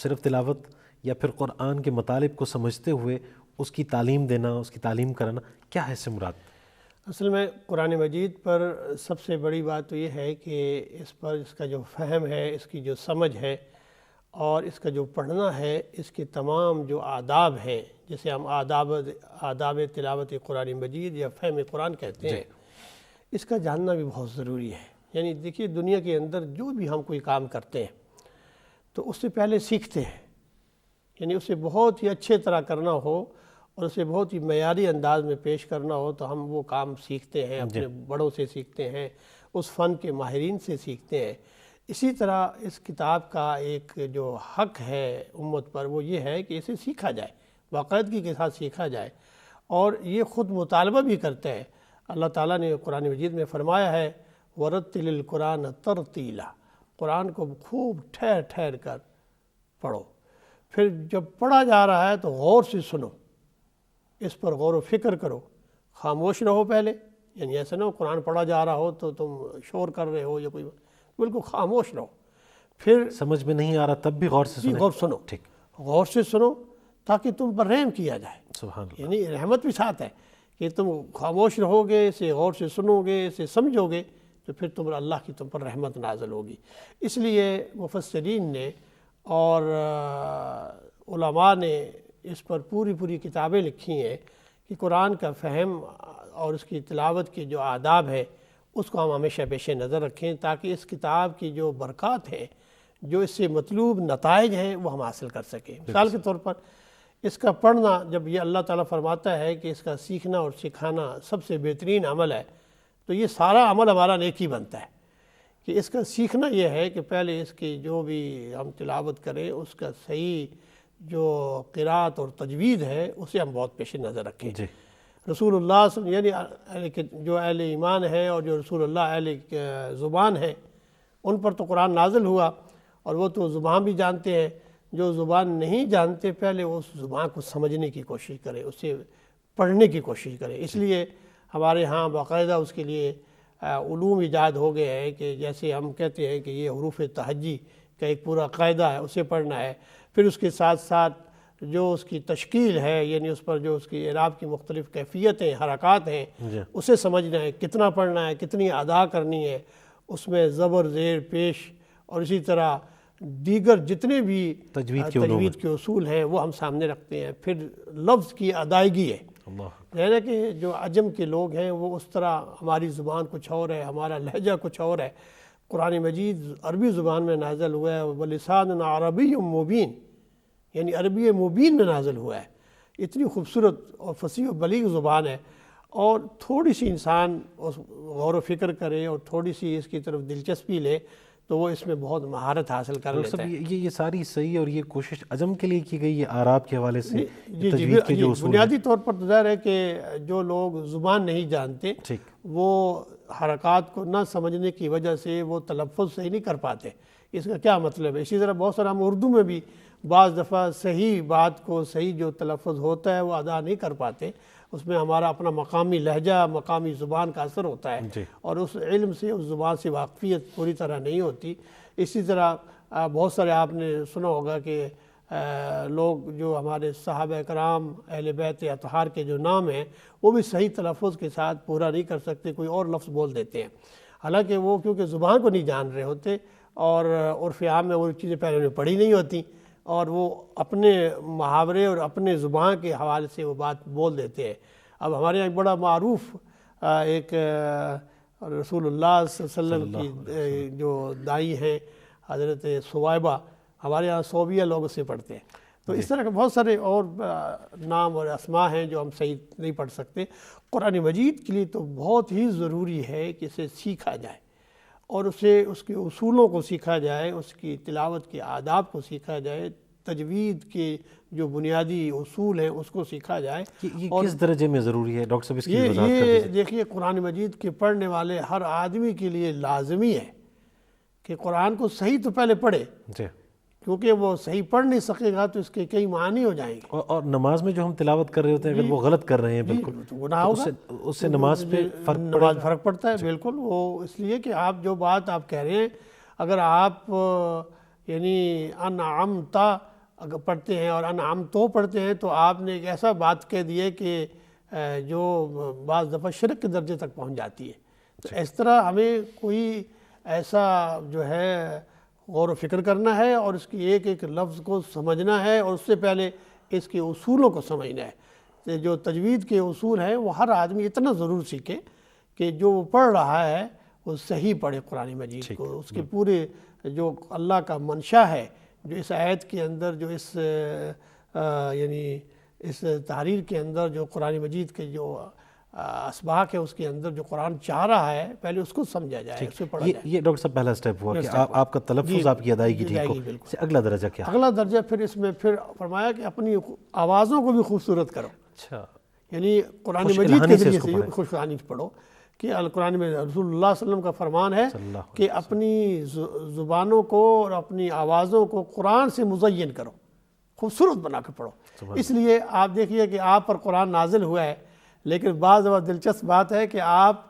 صرف تلاوت یا پھر قرآن کے مطالب کو سمجھتے ہوئے اس کی تعلیم دینا، اس کی تعلیم کرانا، کیا ہے اس سے مراد؟ اصل میں قرآن مجید پر سب سے بڑی بات تو یہ ہے کہ اس پر اس کا جو فہم ہے، اس کی جو سمجھ ہے اور اس کا جو پڑھنا ہے، اس کے تمام جو آداب ہیں، جسے ہم آداب تلاوت قرآن مجید یا فہم قرآن کہتے ہیں، اس کا جاننا بھی بہت ضروری ہے۔ یعنی دیکھیے، دنیا کے اندر جو بھی ہم کوئی کام کرتے ہیں تو اس سے پہلے سیکھتے ہیں، یعنی اسے بہت ہی اچھے طرح کرنا ہو اور اسے بہت ہی معیاری انداز میں پیش کرنا ہو تو ہم وہ کام سیکھتے ہیں، اپنے بڑوں سے سیکھتے ہیں، اس فن کے ماہرین سے سیکھتے ہیں۔ اسی طرح اس کتاب کا ایک جو حق ہے امت پر، وہ یہ ہے کہ اسے سیکھا جائے، باقاعدگی کے ساتھ سیکھا جائے، اور یہ خود مطالبہ بھی کرتا ہے۔ اللہ تعالیٰ نے قرآن مجید میں فرمایا ہے وَرَتِّلِ الْقُرْآنَ تَرْتِيلًا، قرآن کو خوب ٹھہر ٹھہر کر پڑھو، پھر جب پڑھا جا رہا ہے تو غور سے سنو، اس پر غور و فکر کرو، خاموش رہو پہلے، یعنی ایسا نہ ہو قرآن پڑھا جا رہا ہو تو تم شور کر رہے ہو یا کوئی، بالکل خاموش رہو، پھر سمجھ میں نہیں آ رہا تب بھی غور سے سنیں، غور سنو، ٹھیک، غور سے سنو تاکہ تم پر رحم کیا جائے۔ سبحان اللہ۔ یعنی رحمت بھی ساتھ ہے کہ تم خاموش رہو گے، اسے غور سے سنو گے، اسے سمجھو گے، تو پھر اللہ کی تم پر رحمت نازل ہوگی۔ اس لیے مفسرین نے اور علماء نے اس پر پوری کتابیں لکھی ہیں کہ قرآن کا فہم اور اس کی تلاوت کے جو آداب ہے اس کو ہم ہمیشہ پیش نظر رکھیں، تاکہ اس کتاب کی جو برکات ہیں، جو اس سے مطلوب نتائج ہیں، وہ ہم حاصل کر سکیں۔ مثال کے طور پر اس کا پڑھنا، جب یہ اللہ تعالیٰ فرماتا ہے کہ اس کا سیکھنا اور سکھانا سب سے بہترین عمل ہے، تو یہ سارا عمل ہمارا نیکی بنتا ہے کہ اس کا سیکھنا یہ ہے کہ پہلے اس کی جو بھی ہم تلاوت کریں اس کا صحیح جو قرات اور تجوید ہے اسے ہم بہت پیش نظر رکھیں۔ رسول اللہ صلی اللہ علیہ وسلم، یعنی جو اہل ایمان ہیں اور جو رسول اللہ اہل زبان ہیں، ان پر تو قرآن نازل ہوا اور وہ تو زبان بھی جانتے ہیں۔ جو زبان نہیں جانتے پہلے اس زبان کو سمجھنے کی کوشش کریں، اسے پڑھنے کی کوشش کریں۔ اس لیے ہمارے ہاں باقاعدہ اس کے لیے علوم ایجاد ہو گئے ہیں کہ جیسے ہم کہتے ہیں کہ یہ حروف تہجی کا ایک پورا قاعدہ ہے، اسے پڑھنا ہے، پھر اس کے ساتھ ساتھ جو اس کی تشکیل ہے، یعنی اس پر جو اس کی اعراب کی مختلف کیفیتیں، حرکات ہیں، اسے سمجھنا ہے، کتنا پڑھنا ہے، کتنی ادا کرنی ہے، اس میں زبر، زیر، پیش اور اسی طرح دیگر جتنے بھی تجوید کے اصول ہیں وہ ہم سامنے رکھتے ہیں۔ پھر لفظ کی ادائیگی ہے، یعنی کہ جو عجم کے لوگ ہیں وہ اس طرح، ہماری زبان کچھ اور ہے، ہمارا لہجہ کچھ اور ہے۔ قرآن مجید عربی زبان میں نازل ہوا ہے، وَلِسَانٌ عَرَبِيٌّ مُبِينٌ، یعنی عربی مبین میں نازل ہوا ہے۔ اتنی خوبصورت اور فصیح و بلیغ زبان ہے، اور تھوڑی سی انسان غور و فکر کرے اور تھوڑی سی اس کی طرف دلچسپی لے تو وہ اس میں بہت مہارت حاصل کر لیتا ہے۔ یہ ساری صحیح اور یہ کوشش عجم کے لیے کی گئی، یہ اعراب کے حوالے سے جی تجوید کے جو اصول ہیں۔ بنیادی طور پر تو ظاہر ہے کہ جو لوگ زبان نہیں جانتے وہ حرکات کو نہ سمجھنے کی وجہ سے وہ تلفظ صحیح نہیں کر پاتے۔ اس کا کیا مطلب ہے؟ اسی طرح بہت سارا ہم اردو میں بھی بعض دفعہ صحیح بات کو، صحیح جو تلفظ ہوتا ہے وہ ادا نہیں کر پاتے، اس میں ہمارا اپنا مقامی لہجہ، مقامی زبان کا اثر ہوتا ہے، اور اس علم سے، اس زبان سے واقفیت پوری طرح نہیں ہوتی۔ اسی طرح بہت سارے آپ نے سنا ہوگا کہ لوگ جو ہمارے صحابہ کرام اہل بیت اطہار کے جو نام ہیں وہ بھی صحیح تلفظ کے ساتھ پورا نہیں کر سکتے، کوئی اور لفظ بول دیتے ہیں، حالانکہ وہ کیونکہ زبان کو نہیں جان رہے ہوتے اور عرف عام میں وہ چیزیں پہلے انہیں پڑھی نہیں ہوتی، اور وہ اپنے محاورے اور اپنے زبان کے حوالے سے وہ بات بول دیتے ہیں۔ اب ہمارے یہاں ایک بڑا معروف ایک رسول اللہ صلی اللہ علیہ وسلم کی جو دائی ہیں حضرت ثویبہ، ہمارے یہاں صوبیہ لوگ اسے پڑھتے ہیں۔ تو اس طرح کے بہت سارے اور نام اور اسماء ہیں جو ہم صحیح نہیں پڑھ سکتے۔ قرآن مجید کے لیے تو بہت ہی ضروری ہے کہ اسے سیکھا جائے اور اسے، اس کے اصولوں کو سیکھا جائے، اس کی تلاوت کے آداب کو سیکھا جائے، تجوید کے جو بنیادی اصول ہیں اس کو سیکھا جائے۔ یہ کس درجے میں ضروری ہے ڈاکٹر صاحب، اس کی وضاحت کر یہ دیجیے۔ دیکھیے، قرآن مجید کے پڑھنے والے ہر آدمی کے لیے لازمی ہے کہ قرآن کو صحیح تو پہلے پڑھے، کیونکہ وہ صحیح پڑھ نہیں سکے گا تو اس کے کئی معنی ہو جائیں گے۔ اور نماز میں جو ہم تلاوت کر رہے ہوتے ہیں اگر وہ غلط کر رہے ہیں بالکل تو گناہ ہوگا، اس سے نماز پہ فرق پڑتا ہے۔ بالکل، وہ اس لیے کہ آپ جو بات آپ کہہ رہے ہیں، اگر آپ یعنی انعمت اگر پڑھتے ہیں اور انعام تو پڑھتے ہیں تو آپ نے ایک ایسا بات کہہ دی ہے کہ جو بعض دفعہ شرک کے درجے تک پہنچ جاتی ہے. تو اس طرح ہمیں کوئی ایسا جو ہے غور و فکر کرنا ہے اور اس کی ایک ایک لفظ کو سمجھنا ہے اور اس سے پہلے اس کے اصولوں کو سمجھنا ہے. کہ جو تجوید کے اصول ہیں وہ ہر آدمی اتنا ضرور سیکھے کہ جو وہ پڑھ رہا ہے وہ صحیح پڑھے قرآن مجید کو. اس کے پورے جو اللہ کا منشا ہے جو اس آیت کے اندر جو اس یعنی اس تحریر کے اندر جو قرآن مجید کے جو اسباق ہے اس کے اندر جو قرآن چاہ رہا ہے پہلے اس کو سمجھا جائے, اس سے پڑھا جائے. یہ ڈاکٹر صاحب پہلا سٹیپ ہوا کہ آپ کا تلفظ آپ کی ادائیگی ٹھیک ہو. اگلا درجہ کیا؟ اگلا درجہ پھر اس میں پھر فرمایا کہ اپنی آوازوں کو بھی خوبصورت کرو. اچھا, یعنی قرآن مجید کے ذریعے سے خوش الحانی سے پڑھو کہ القرآن میں رسول اللہ صلی اللہ علیہ وسلم کا فرمان ہے کہ اپنی زبانوں کو اور اپنی آوازوں کو قرآن سے مزین کرو, خوبصورت بنا کے پڑھو. اس لیے آپ دیکھیے کہ آپ پر قرآن نازل ہوا ہے, لیکن بعض دفعہ دلچسپ بات ہے کہ آپ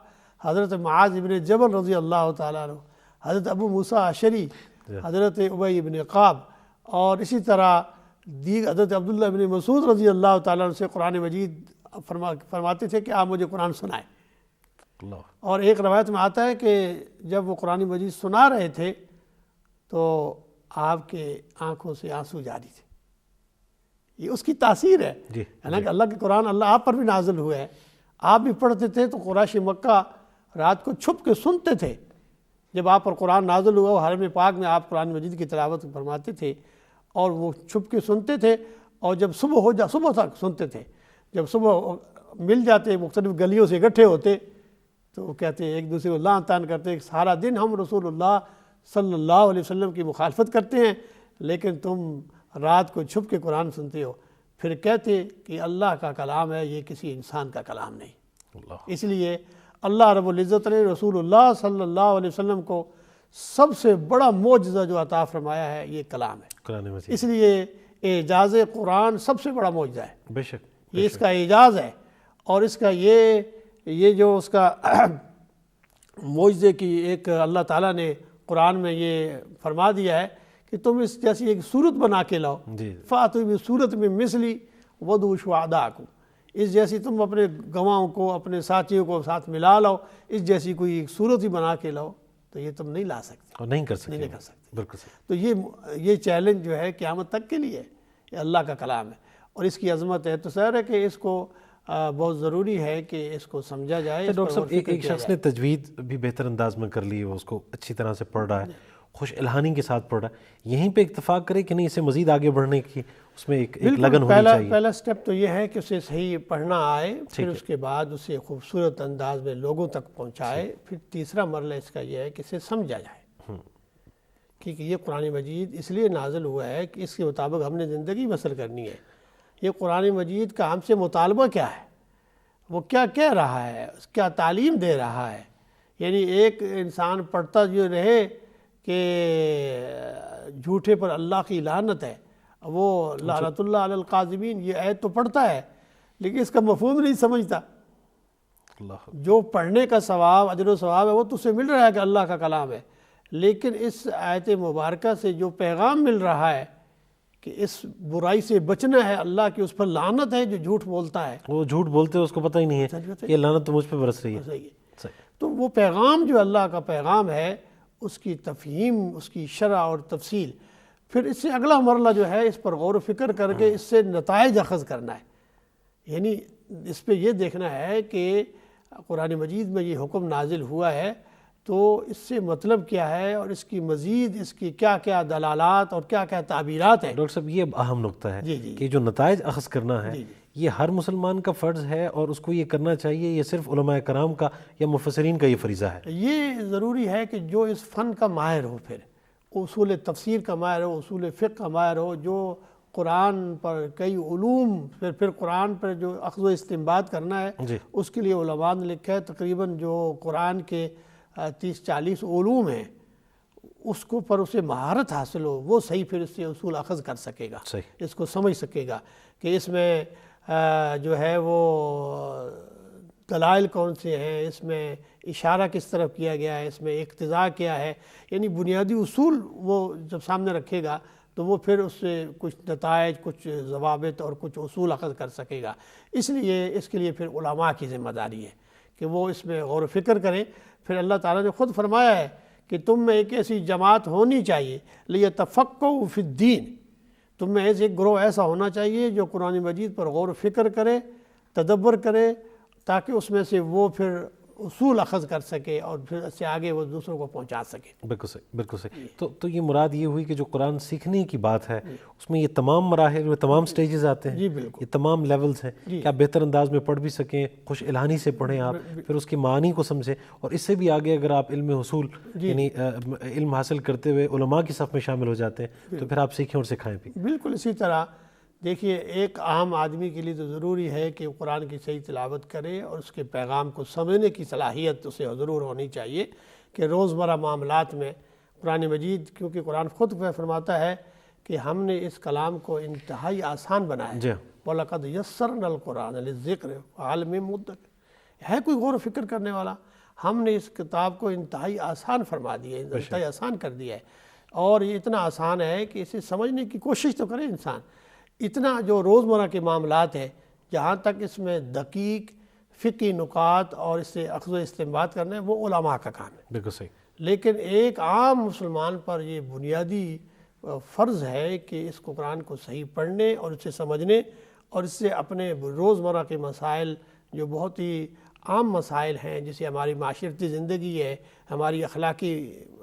حضرت معاذ ابن جبل رضی اللہ تعالیٰ عنہ, حضرت ابو موسیٰ اشعری, حضرت ابی ابن قعب اور اسی طرح حضرت عبداللہ ابن مسعود رضی اللہ تعالیٰ عنہ سے قرآن مجید فرماتے تھے کہ آپ مجھے قرآن سنائیں. اور ایک روایت میں آتا ہے کہ جب وہ قرآن مجید سنا رہے تھے تو آپ کے آنکھوں سے آنسو جاری تھے. یہ اس کی تاثیر ہے. حالانکہ اللہ کے قرآن اللہ آپ پر بھی نازل ہوا ہے, آپ بھی پڑھتے تھے تو قریش مکہ رات کو چھپ کے سنتے تھے. جب آپ پر قرآن نازل ہوا وہ حرم پاک میں آپ قرآن مجید کی تلاوت فرماتے تھے اور وہ چھپ کے سنتے تھے, اور جب صبح تک سنتے تھے. جب صبح مل جاتے مختلف گلیوں سے اکٹھے ہوتے تو وہ کہتے ایک دوسرے کو لعن طعن کرتے کہ سارا دن ہم رسول اللہ صلی اللہ علیہ وسلم کی مخالفت کرتے ہیں لیکن تم رات کو چھپ کے قرآن سنتے ہو. پھر کہتے کہ اللہ کا کلام ہے, یہ کسی انسان کا کلام نہیں. اس لیے اللہ رب العزت نے رسول اللہ صلی اللہ علیہ وسلم کو سب سے بڑا معجزہ جو عطا فرمایا ہے یہ کلام ہے. اس لیے اعجاز قرآن سب سے بڑا معجزہ ہے. بے شک یہ اس کا اعجاز ہے, اور اس کا یہ جو اس کا معجزے کی ایک اللہ تعالیٰ نے قرآن میں یہ فرما دیا ہے کہ تم اس جیسی ایک صورت بنا کے لاؤ. فاتوا بصورۃ من مثلی وادعوا شہداءکم, اس جیسی تم اپنے گواہوں کو اپنے ساتھیوں کو ساتھ ملا لاؤ, اس جیسی کوئی ایک صورت ہی بنا کے لاؤ. تو یہ تم نہیں لا سکتے اور نہیں کر سکتے. نہیں کر سکتے. بالکل. تو یہ چیلنج جو ہے قیامت تک کے لیے یہ اللہ کا کلام ہے اور اس کی عظمت ہے. تو ظاہر ہے کہ اس کو بہت ضروری ہے کہ اس کو سمجھا جائے. ڈاکٹر صاحب ایک شخص نے تجوید بھی بہتر انداز میں کر لی, وہ اس کو اچھی طرح سے پڑھ رہا ہے, خوش الہانی کے ساتھ پڑھ رہا ہے, یہیں پہ اتفاق کرے کہ نہیں اسے مزید آگے بڑھنے کی اس میں ایک لگن ہونی چاہیے. پہلا سٹیپ تو یہ ہے کہ اسے صحیح پڑھنا آئے, پھر اس کے بعد اسے خوبصورت انداز میں لوگوں تک پہنچائے. پھر تیسرا مرحلہ اس کا یہ ہے کہ اسے سمجھا جائے کیونکہ یہ قرآن مجید اس لیے نازل ہوا ہے کہ اس کے مطابق ہم نے زندگی بسر کرنی ہے. یہ قرآن مجید کا ہم سے مطالبہ کیا ہے, وہ کیا کہہ رہا ہے, کیا تعلیم دے رہا ہے. یعنی ایک انسان پڑھتا جو رہے کہ جھوٹے پر اللہ کی لعنت ہے, وہ لعنت اللہ علی القاذبین, یہ آیت تو پڑھتا ہے لیکن اس کا مفہوم نہیں سمجھتا. جو پڑھنے کا ثواب اجر و ثواب ہے وہ تو اسے مل رہا ہے کہ اللہ کا کلام ہے, لیکن اس آیت مبارکہ سے جو پیغام مل رہا ہے کہ اس برائی سے بچنا ہے, اللہ کی اس پر لعنت ہے جو جھوٹ بولتا ہے. وہ جھوٹ بولتے ہیں اس کو پتہ ہی نہیں ہے یہ لعنت تو مجھ پہ برس رہی ہے. تو وہ پیغام جو اللہ کا پیغام ہے اس کی تفہیم, اس کی شرح اور تفصیل, پھر اس سے اگلا مرحلہ جو ہے اس پر غور و فکر کر کے اس سے نتائج اخذ کرنا ہے. یعنی اس پہ یہ دیکھنا ہے کہ قرآن مجید میں یہ حکم نازل ہوا ہے تو اس سے مطلب کیا ہے اور اس کی مزید اس کی کیا کیا دلالات اور کیا کیا تعبیرات ہیں. ڈاکٹر صاحب یہ اہم نقطہ ہے کہ جو نتائج اخذ کرنا ہے یہ ہر مسلمان کا فرض ہے اور اس کو یہ کرنا چاہیے, یہ صرف علماء کرام کا یا مفسرین کا یہ فریضہ ہے؟ یہ ضروری ہے کہ جو اس فن کا ماہر ہو, پھر اصول تفسیر کا ماہر ہو, اصول فقہ کا ماہر ہو, جو قرآن پر کئی علوم پھر قرآن پر جو اخذ و استنباط کرنا ہے اس کے لیے علماء نے لکھا ہے تقریباً جو قرآن کے 30-40 علوم ہیں اس کو پر اسے مہارت حاصل ہو وہ صحیح پھر اس سے اصول اخذ کر سکے گا, اس کو سمجھ سکے گا کہ اس میں جو ہے وہ دلائل کون سے ہیں, اس میں اشارہ کس طرف کیا گیا ہے, اس میں اقتضاء کیا ہے. یعنی بنیادی اصول وہ جب سامنے رکھے گا تو وہ پھر اس سے کچھ نتائج، کچھ ضوابط اور کچھ اصول اخذ کر سکے گا۔ اس لیے اس کے لیے پھر علماء کی ذمہ داری ہے کہ وہ اس میں غور و فکر کریں۔ پھر اللہ تعالیٰ نے خود فرمایا ہے کہ تم میں ایک ایسی جماعت ہونی چاہیے لِيَتَفَقَّهُوا فِي الدِّينِ، تم میں ایک گروہ ایسا ہونا چاہیے جو قرآن مجید پر غور و فکر کرے، تدبر کرے، تاکہ اس میں سے وہ پھر اصول اخذ کر سکے اور پھر اس سے آگے وہ دوسروں کو پہنچا سکے۔ بالکل صحیح، بالکل صحیح۔ تو یہ مراد یہ ہوئی کہ جو قرآن سیکھنے کی بات ہے اس میں یہ تمام مراحل، وہ تمام سٹیجز آتے ہیں، جی بالکل، یہ تمام لیولز ہیں کہ آپ بہتر انداز میں پڑھ بھی سکیں، خوش الہانی سے پڑھیں آپ، پھر اس کے معنی کو سمجھیں، اور اس سے بھی آگے اگر آپ علم حصول یعنی علم حاصل کرتے ہوئے علماء کی صف میں شامل ہو جاتے ہیں تو پھر آپ سیکھیں اور سکھائیں بھی۔ بالکل اسی طرح دیکھیے ایک عام آدمی کے لیے تو ضروری ہے کہ قرآن کی صحیح تلاوت کرے اور اس کے پیغام کو سمجھنے کی صلاحیت اسے ضرور ہونی چاہیے کہ روزمرہ معاملات میں قرآن مجید، کیونکہ قرآن خود فرماتا ہے کہ ہم نے اس کلام کو انتہائی آسان بنایا ہے، وَلَقَدْ يَسَّرْنَا الْقُرْآنَ لِلذِّكْرِ فَهَلْ مِن مُّدَّكِرٍ، ہے کوئی غور و فکر کرنے والا؟ ہم نے اس کتاب کو انتہائی آسان فرما دیا ہے، انتہائی آسان کر دیا ہے، اور یہ اتنا آسان ہے کہ اسے سمجھنے کی کوشش تو کرے انسان۔ اتنا جو روزمرہ کے معاملات ہیں جہاں تک اس میں دقیق فقہی نکات اور اس سے اخذ و استنباط کرنا ہے وہ علماء کا کام ہے۔ بالکل صحیح۔ لیکن ایک عام مسلمان پر یہ بنیادی فرض ہے کہ اس کو قرآن کو صحیح پڑھنے اور اسے سمجھنے اور اس سے اپنے روزمرہ کے مسائل جو بہت ہی عام مسائل ہیں، جیسے ہماری معاشرتی زندگی ہے، ہماری اخلاقی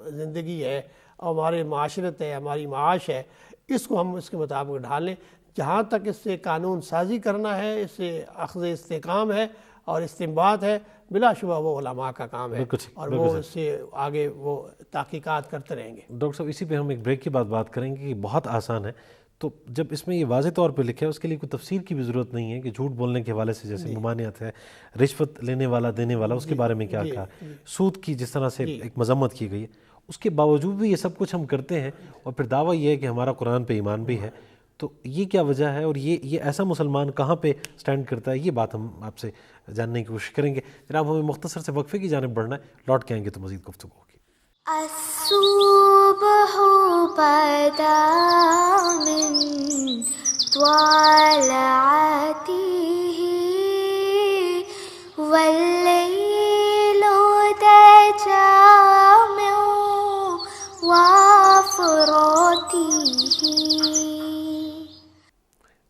زندگی ہے، اور ہمارے معاشرت ہے، ہماری معاش ہے، اس کو ہم اس کے مطابق ڈھالیں۔ جہاں تک اس سے قانون سازی کرنا ہے، اس سے اخذ استحکام ہے اور استنباط ہے، بلا شبہ وہ علماء کا کام ہے، اور وہ اس سے آگے وہ تحقیقات کرتے رہیں گے۔ ڈاکٹر صاحب اسی پہ ہم ایک بریک کے بعد بات کریں گے کہ بہت آسان ہے، تو جب اس میں یہ واضح طور پہ لکھا ہے اس کے لیے کوئی تفسیر کی بھی ضرورت نہیں ہے کہ جھوٹ بولنے کے حوالے سے جیسے ممانعت ہے، رشوت لینے والا دینے والا اس کے بارے میں کیا کہا، سود کی جس طرح سے ایک مذمت کی گئی ہے، اس کے باوجود بھی یہ سب کچھ ہم کرتے ہیں اور پھر دعویٰ یہ ہے کہ ہمارا قرآن پہ ایمان بھی ہے، تو یہ کیا وجہ ہے اور یہ ایسا مسلمان کہاں پہ سٹینڈ کرتا ہے؟ یہ بات ہم آپ سے جاننے کی کوشش کریں گے۔ جناب ہمیں مختصر سے وقفے کی جانب بڑھنا ہے، لوٹ کے آئیں گے تو مزید گفتگو ہوگی۔ الصبح بدا من طلعته والليل دجى من وافراته۔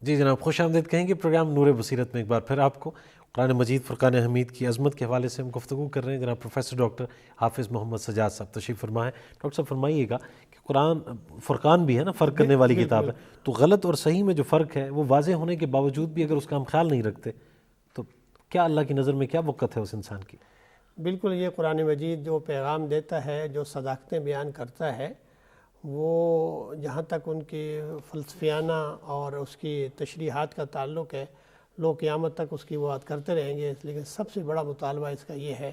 جی جناب خوش آمدید کہیں گے پروگرام نور بصیرت میں ایک بار پھر آپ کو۔ قرآن مجید فرقان حمید کی عظمت کے حوالے سے ہم گفتگو کر رہے ہیں۔ جناب پروفیسر ڈاکٹر حافظ محمد سجاد صاحب تشریف فرما ہے۔ ڈاکٹر صاحب فرمائیے گا کہ قرآن فرقان بھی ہے نا، فرق کرنے والی کتاب ہے، تو غلط اور صحیح میں جو فرق ہے وہ واضح ہونے کے باوجود بھی اگر اس کا ہم خیال نہیں رکھتے تو کیا اللہ کی نظر میں کیا وقت ہے اس انسان کی؟ بالکل، یہ قرآن مجید جو پیغام دیتا ہے، جو صداقتیں بیان کرتا ہے، وہ جہاں تک ان کی فلسفیانہ اور اس کی تشریحات کا تعلق ہے، لوگ قیامت تک اس کی بات کرتے رہیں گے، لیکن سب سے بڑا مطالبہ اس کا یہ ہے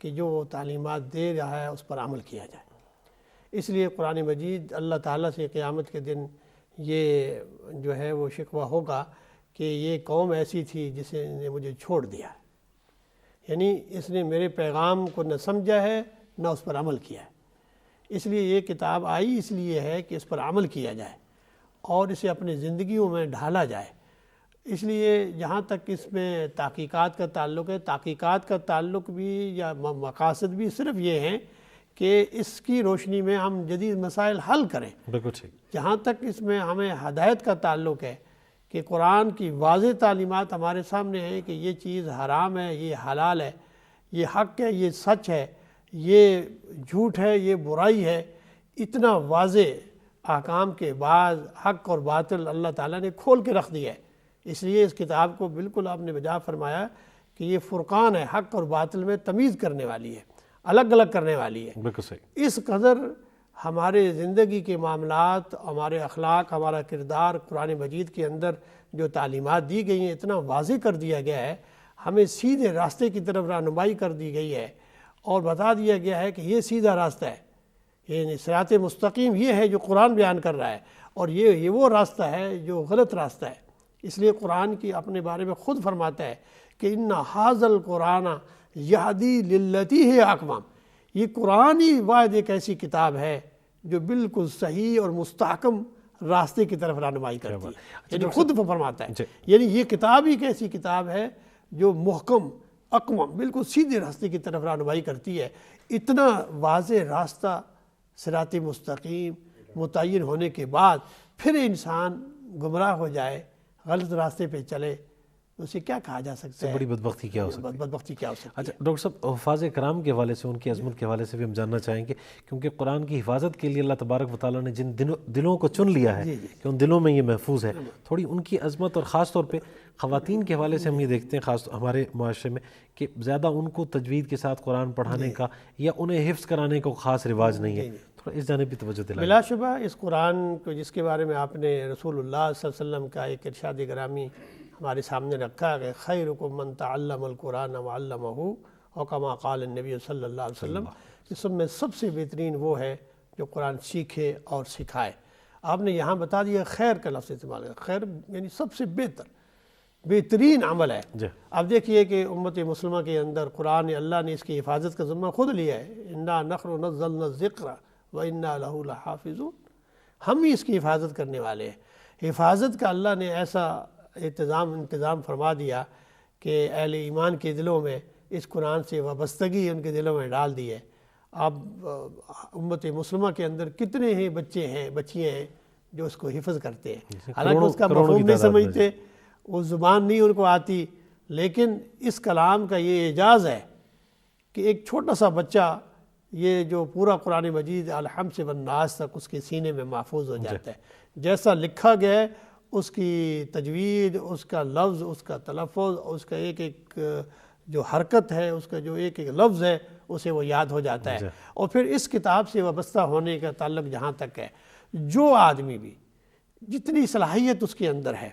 کہ جو وہ تعلیمات دے رہا ہے اس پر عمل کیا جائے۔ اس لیے قرآن مجید اللہ تعالیٰ سے قیامت کے دن یہ جو ہے وہ شکوہ ہوگا کہ یہ قوم ایسی تھی جس نے مجھے چھوڑ دیا، یعنی اس نے میرے پیغام کو نہ سمجھا ہے نہ اس پر عمل کیا ہے۔ اس لیے یہ کتاب آئی اس لیے ہے کہ اس پر عمل کیا جائے اور اسے اپنی زندگیوں میں ڈھالا جائے۔ اس لیے جہاں تک اس میں تحقیقات کا تعلق ہے، تحقیقات کا تعلق بھی یا مقاصد بھی صرف یہ ہیں کہ اس کی روشنی میں ہم جدید مسائل حل کریں۔ بالکل ٹھیک۔ جہاں تک اس میں ہمیں ہدایت کا تعلق ہے کہ قرآن کی واضح تعلیمات ہمارے سامنے ہیں کہ یہ چیز حرام ہے، یہ حلال ہے، یہ حق ہے، یہ سچ ہے، یہ جھوٹ ہے، یہ برائی ہے، اتنا واضح احکام کے بعد حق اور باطل اللہ تعالیٰ نے کھول کے رکھ دیا ہے۔ اس لیے اس کتاب کو بالکل آپ نے بجا فرمایا کہ یہ فرقان ہے، حق اور باطل میں تمیز کرنے والی ہے، الگ الگ کرنے والی ہے۔ بالکل صحیح۔ اس قدر ہمارے زندگی کے معاملات، ہمارے اخلاق، ہمارا کردار قرآن مجید کے اندر جو تعلیمات دی گئی ہیں اتنا واضح کر دیا گیا ہے، ہمیں سیدھے راستے کی طرف رہنمائی کر دی گئی ہے اور بتا دیا گیا ہے کہ یہ سیدھا راستہ ہے، یہ صراط مستقیم یہ ہے جو قرآن بیان کر رہا ہے، اور یہ وہ راستہ ہے جو غلط راستہ ہے۔ اس لیے قرآن کی اپنے بارے میں خود فرماتا ہے کہ ان ھذا القرآن یہدی للتی ہی اقوام، یہ قرآن ہی واحد ایک ایسی کتاب ہے جو بالکل صحیح اور مستحکم راستے کی طرف رہنمائی کرتی ہے، یعنی خود وہ فرماتا ہے، یعنی یہ کتاب ہی ایک ایسی کتاب ہے جو محکم اقوام بالکل سیدھے راستے کی طرف رہنمائی کرتی ہے۔ اتنا واضح راستہ صراط مستقیم متعین ہونے کے بعد پھر انسان گمراہ ہو جائے، غلط راستے پہ چلے، تو اسے کیا کہا جا سکتا ہے؟ بڑی بدبختی کیا ہو سکتی ہے؟ بدبختی کیا ہو سکتی ہے؟ اچھا ڈاکٹر صاحب، حفاظ کرام کے حوالے سے، ان کی عظمت کے حوالے سے بھی ہم جاننا چاہیں گے، کیونکہ قرآن کی حفاظت کے لیے اللہ تبارک و تعالیٰ نے جن دلوں کو چن لیا ہے کہ ان دلوں میں یہ محفوظ ہے، تھوڑی ان کی عظمت، اور خاص طور پہ خواتین کے حوالے سے ہم یہ دیکھتے ہیں خاص ہمارے معاشرے میں کہ زیادہ ان کو تجوید کے ساتھ قرآن پڑھانے کا یا انہیں حفظ کرانے کا خاص رواج نہیں ہے، تھوڑا اس جانب بھی توجہ دلائیں۔ بلا شبہ اس قرآن کو، جس کے بارے میں آپ نے رسول اللہ صلی اللہ علیہ وسلم کا ایک ارشاد گرامی ہمارے سامنے رکھا کہ خیرکم من تعلم القرآن وعلمہ، اور کما قال النبی صلی اللہ علیہ وسلم، اس سب میں سب سے بہترین وہ ہے جو قرآن سیکھے اور سکھائے۔ آپ نے یہاں بتا دیا خیر کا لفظ استعمال ہے، خیر یعنی سب سے بہترین عمل ہے۔ اب دیکھیے کہ امت مسلمہ کے اندر قرآن، اللہ نے اس کی حفاظت کا ذمہ خود لیا ہے، انا نحن نزلنا الذکر وانا لہ لحافظون، ہم ہی اس کی حفاظت کرنے والے ہیں۔ حفاظت کا اللہ نے ایسا انتظام فرما دیا کہ اہل ایمان کے دلوں میں اس قرآن سے وابستگی ان کے دلوں میں ڈال دی ہے۔ اب امت مسلمہ کے اندر کتنے ہی بچے ہیں، بچیاں ہیں جو اس کو حفظ کرتے ہیں، حالانکہ اس کا مفہوم نہیں سمجھتے، وہ زبان نہیں ان کو آتی، لیکن اس کلام کا یہ اعجاز ہے کہ ایک چھوٹا سا بچہ یہ جو پورا قرآن مجید الحمد والناس تک اس کے سینے میں محفوظ ہو جاتا ہے، جیسا لکھا گیا ہے اس کی تجوید، اس کا لفظ، اس کا تلفظ، اس کا ایک ایک جو حرکت ہے، اس کا جو ایک ایک لفظ ہے، اسے وہ یاد ہو جاتا ہے۔ اور پھر اس کتاب سے وابستہ ہونے کا تعلق جہاں تک ہے، جو آدمی بھی جتنی صلاحیت اس کے اندر ہے،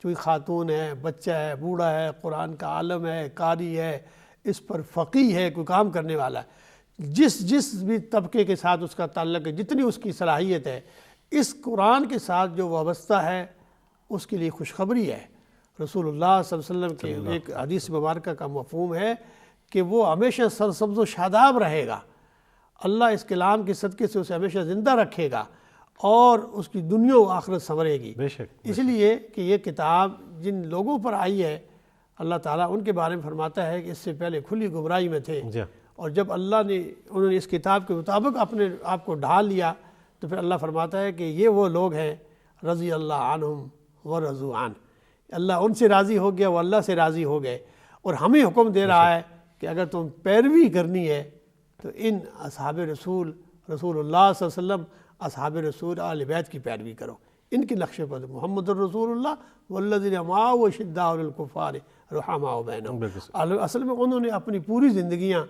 کوئی خاتون ہے، بچہ ہے، بوڑھا ہے، قرآن کا عالم ہے، قاری ہے، اس پر فقیہ ہے، کوئی کام کرنے والا ہے، جس بھی طبقے کے ساتھ اس کا تعلق ہے، جتنی اس کی صلاحیت ہے، اس قرآن کے ساتھ جو وابستہ ہے اس کے لیے خوشخبری ہے۔ رسول اللہ صلی اللہ علیہ وسلم کے ایک حدیث مبارکہ کا مفہوم ہے کہ وہ ہمیشہ سرسبز و شاداب رہے گا، اللہ اس کلام کے صدقے سے اسے ہمیشہ زندہ رکھے گا اور اس کی دنیا و آخرت سنورے گی۔ اس لیے کہ یہ کتاب جن لوگوں پر آئی ہے، اللہ تعالیٰ ان کے بارے میں فرماتا ہے کہ اس سے پہلے کھلی گمراہی میں تھے، اور جب اللہ نے انہوں نے اس کتاب کے مطابق اپنے آپ کو ڈھال لیا، تو پھر اللہ فرماتا ہے کہ یہ وہ لوگ ہیں رضی اللہ عنہم ورضوا عنہ، اللہ ان سے راضی ہو گیا، وہ اللہ سے راضی ہو گئے، اور ہمیں حکم دے رہا ہے کہ اگر تم پیروی کرنی ہے تو ان اصحاب رسول اللہ صلی اللہ علیہ وسلم، اصحاب رسول اہل بیت کی پیروی کرو، ان کے نقشے پر محمد الرسول اللہ والذین معہ شداء علی الکفار رحماء بینہم۔ اصل میں انہوں نے اپنی پوری زندگیاں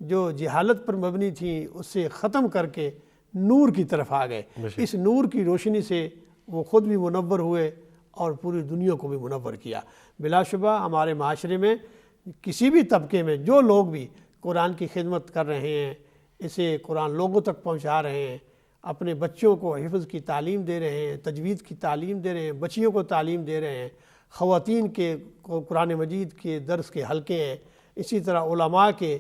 جو جہالت پر مبنی تھیں اس سے ختم کر کے نور کی طرف آ گئے، اس نور کی روشنی سے وہ خود بھی منور ہوئے اور پوری دنیا کو بھی منور کیا۔ بلا شبہ ہمارے معاشرے میں کسی بھی طبقے میں جو لوگ بھی قرآن کی خدمت کر رہے ہیں، اسے قرآن لوگوں تک پہنچا رہے ہیں، اپنے بچوں کو حفظ کی تعلیم دے رہے ہیں، تجوید کی تعلیم دے رہے ہیں، بچیوں کو تعلیم دے رہے ہیں، خواتین کے قرآن مجید کے درس کے حلقے ہیں، اسی طرح علماء کے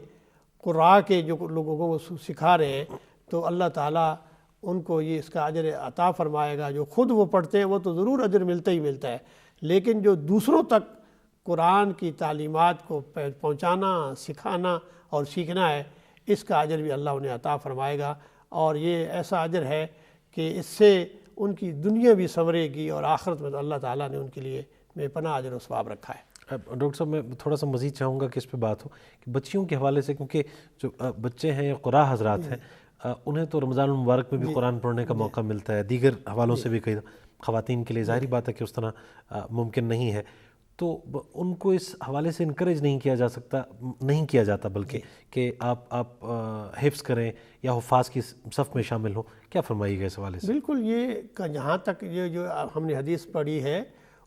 قراء کے جو لوگوں کو سکھا رہے ہیں، تو اللہ تعالیٰ ان کو یہ اس کا اجر عطا فرمائے گا۔ جو خود وہ پڑھتے ہیں وہ تو ضرور اجر ملتا ہی ملتا ہے، لیکن جو دوسروں تک قرآن کی تعلیمات کو پہنچانا، سکھانا اور سیکھنا ہے، اس کا اجر بھی اللہ انہیں عطا فرمائے گا، اور یہ ایسا اجر ہے کہ اس سے ان کی دنیا بھی سنورے گی اور آخرت میں تو اللہ تعالیٰ نے ان کے لیے بے پناہ اجر و ثواب رکھا ہے۔ ڈاکٹر صاحب میں تھوڑا سا مزید چاہوں گا کہ اس پہ بات ہو کہ بچیوں کے حوالے سے، کیونکہ جو بچے ہیں یا قراء حضرات ہیں، انہیں تو رمضان المبارک میں بھی قرآن پڑھنے کا موقع ملتا ہے، دیگر حوالوں سے بھی کئی خواتین کے لیے ظاہری بات ہے کہ اس طرح ممکن نہیں ہے، تو ان کو اس حوالے سے انکریج نہیں کیا جاتا بلکہ کہ آپ حفظ کریں یا حفاظ کی صف میں شامل ہوں، کیا فرمائیے گا اس حوالے سے؟ بالکل، یہ جہاں تک یہ جو ہم نے حدیث پڑھی ہے